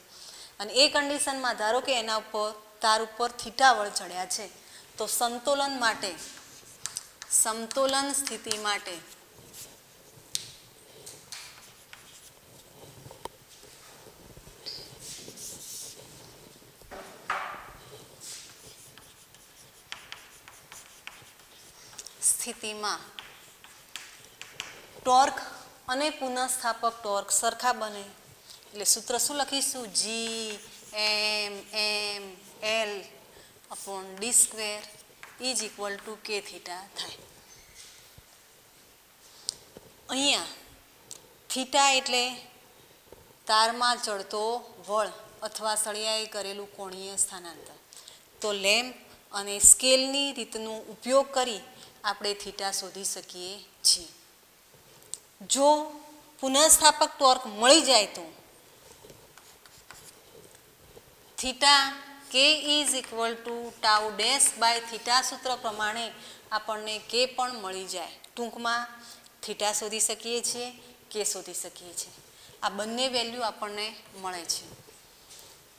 અને એ કન્ડિશનમાં ધારો કે એના ઉપર તાર ઉપર થીટા બળ ચડ્યા છે તો સમતોલન સ્થિતિ માટે સ્થિતિમાં ટોર્ક અને પુનઃસ્થાપક ટોર્ક સરખા બને એટલે સૂત્ર શું લખીશું? G M M L upon D square is equal to K theta થાય. અહીંયા થીટા એટલે તારમાં ચડતો બળ અથવા સળિયાએ કરેલું કોણીય સ્થાનાંતર. તો લેમ્પ અને સ્કેલની રીતનો ઉપયોગ કરી આપણે થીટા શોધી શકીએ છીએ. જો પુનઃસ્થાપક ટોર્ક મળી જાય તો થીટા કે is equal to tau dash by theta સૂત્ર પ્રમાણે આપણને કે પણ મળી જાય. ટૂંકમાં થીટા શોધી શકીએ છીએ, કે શોધી શકીએ છીએ. આ બંને વેલ્યુ આપણને મળે છે.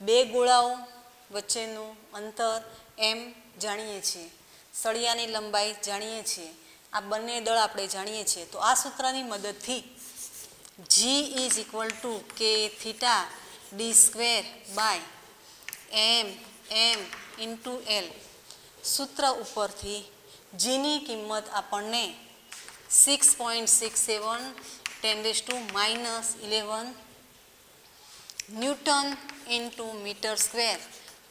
બે ગોળાઓ વચ્ચેનું અંતર એમ જાણીએ છીએ, સળિયાની લંબાઈ જાણીએ છીએ, આ બંને દળ આપણે જાણીએ છીએ. તો આ સૂત્રની મદદથી G is equal to K theta D square by M M into L સૂત્ર ઉપરથી જીની કિંમત આપણને 6.67 10⁻11 newton into metre square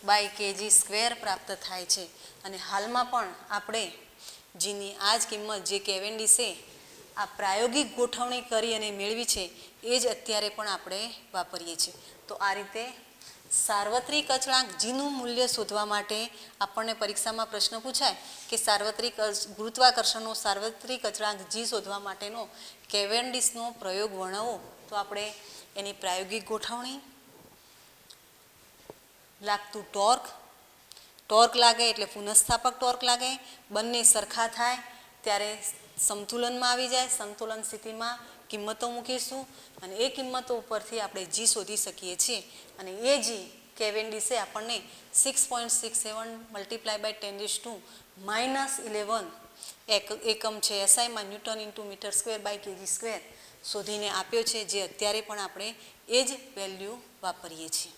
by KG square પ્રાપ્ત થાય છે. અને હાલમાં પણ આપણે જીની આ જ કિંમત જે કેવેન્ડિસે આ પ્રાયોગિક ગોઠવણી કરી અને મેળવી છે એ જ અત્યારે પણ આપણે વાપરીએ છીએ. તો આ રીતે સાર્વત્રિક અચળાંક જીનું મૂલ્ય શોધવા માટે આપણને પરીક્ષામાં પ્રશ્ન પૂછાય કે સાર્વત્રિક ગુરુત્વાકર્ષણનો સાર્વત્રિક અચળાંક જી શોધવા માટેનો કેવેન્ડિસનો પ્રયોગ વર્ણવો. તો આપણે એની પ્રાયોગિક ગોઠવણી, લાગતું ટોર્ક લાગે એટલે પુનઃસ્થાપક ટોર્ક લાગે, બંને સરખા થાય ત્યારે સમતુલનમાં આવી જાય. સમતુલન સ્થિતિમાં કિંમતો મૂકીશું અને એ કિંમતો ઉપરથી આપણે જી શોધી શકીએ છીએ અને એ જી કેવેન્ડિસે આપણને 6.67 × 10⁻11 એકમ છે એસઆઈમાં newton into metre square by KG square શોધીને આપ્યો છે, જે અત્યારે પણ આપણે એ જ વેલ્યુ વાપરીએ છીએ.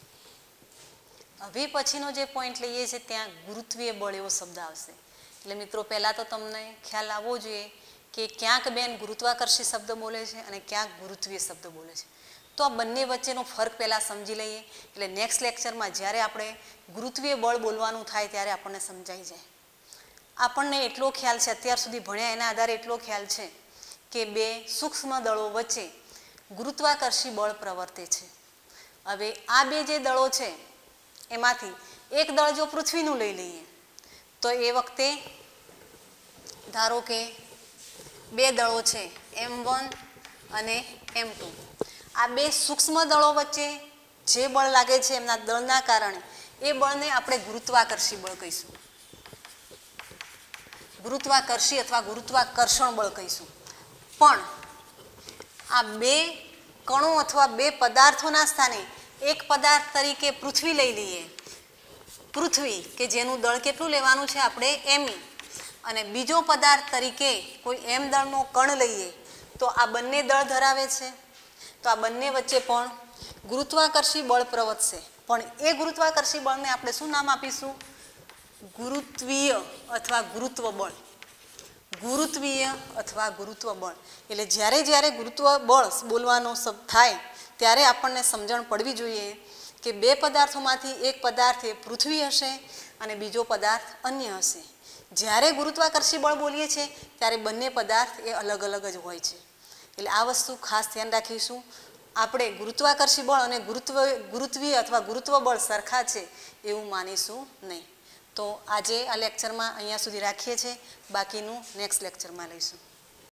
હવે પછીનો જે પોઈન્ટ લઈએ છીએ ત્યાં ગુરુત્વીય બળ એવો શબ્દ આવશે. એટલે મિત્રો પહેલાં તો તમને ખ્યાલ આવવો જોઈએ કે ક્યાંક બેન ગુરુત્વાકર્ષી શબ્દ બોલે છે અને ક્યાંક ગુરુત્વીય શબ્દ બોલે છે. તો આ બંને વચ્ચેનો ફરક પહેલાં સમજી લઈએ એટલે નેક્સ્ટ લેક્ચરમાં જ્યારે આપણે ગુરુત્વીય બળ બોલવાનું થાય ત્યારે આપણને સમજાઈ જાય. આપણને એટલો ખ્યાલ છે, અત્યાર સુધી ભણ્યા એના આધારે એટલો ખ્યાલ છે કે બે સૂક્ષ્મ દળો વચ્ચે ગુરુત્વાકર્ષી બળ પ્રવર્તે છે. હવે આ બે જે દળો છે એમાંથી એક દળ જો પૃથ્વીનું લઈ લઈએ તો એ વખતે ધારો કે બે દળો છે M1 અને M2. આ બે સૂક્ષ્મ દળો વચ્ચે જે બળ લાગે છે એમના દળના કારણે એ બળને આપણે ગુરુત્વાકર્ષી બળ કહીશું. ગુરુત્વાકર્ષી અથવા ગુરુત્વાકર્ષણ બળ કહીશું. પણ આ બે કણો અથવા બે પદાર્થોના સ્થાને એક પદાર્થ તરીકે પૃથ્વી લઈ લઈએ, પૃથ્વી કે જેનું દળ કેટલું લેવાનું છે આપણે ME, અને બીજો પદાર્થ તરીકે કોઈ M દળનો કણ લઈએ તો આ બંને દળ ધરાવે છે. તો આ બંને વચ્ચે પણ ગુરુત્વાકર્ષી બળ પ્રવર્તશે. પણ એ ગુરુત્વાકર્ષી બળને આપણે શું નામ આપીશું? ગુરુત્વીય અથવા ગુરુત્વ બળ. ગુરુત્વીય અથવા ગુરુત્વ બળ. એટલે જ્યારે જ્યારે ગુરુત્વ બળ બોલવાનો શબ્દ થાય ત્યારે આપણને સમજણ પડવી જોઈએ કે બે પદાર્થોમાંથી એક પદાર્થ એ પૃથ્વી હશે અને બીજો પદાર્થ અન્ય હશે. જ્યારે ગુરુત્વાકર્ષી બળ બોલીએ છીએ ત્યારે બંને પદાર્થ એ અલગ અલગ જ હોય છે. એટલે આ વસ્તુ ખાસ ધ્યાન રાખીશું. આપણે ગુરુત્વાકર્ષી બળ અને ગુરુત્વીય અથવા ગુરુત્વ બળ સરખા છે એવું માનીશું નહીં. તો આજે આ લેક્ચરમાં અહીંયા સુધી રાખીએ છીએ, બાકીનું નેક્સ્ટ લેક્ચરમાં લઈશું.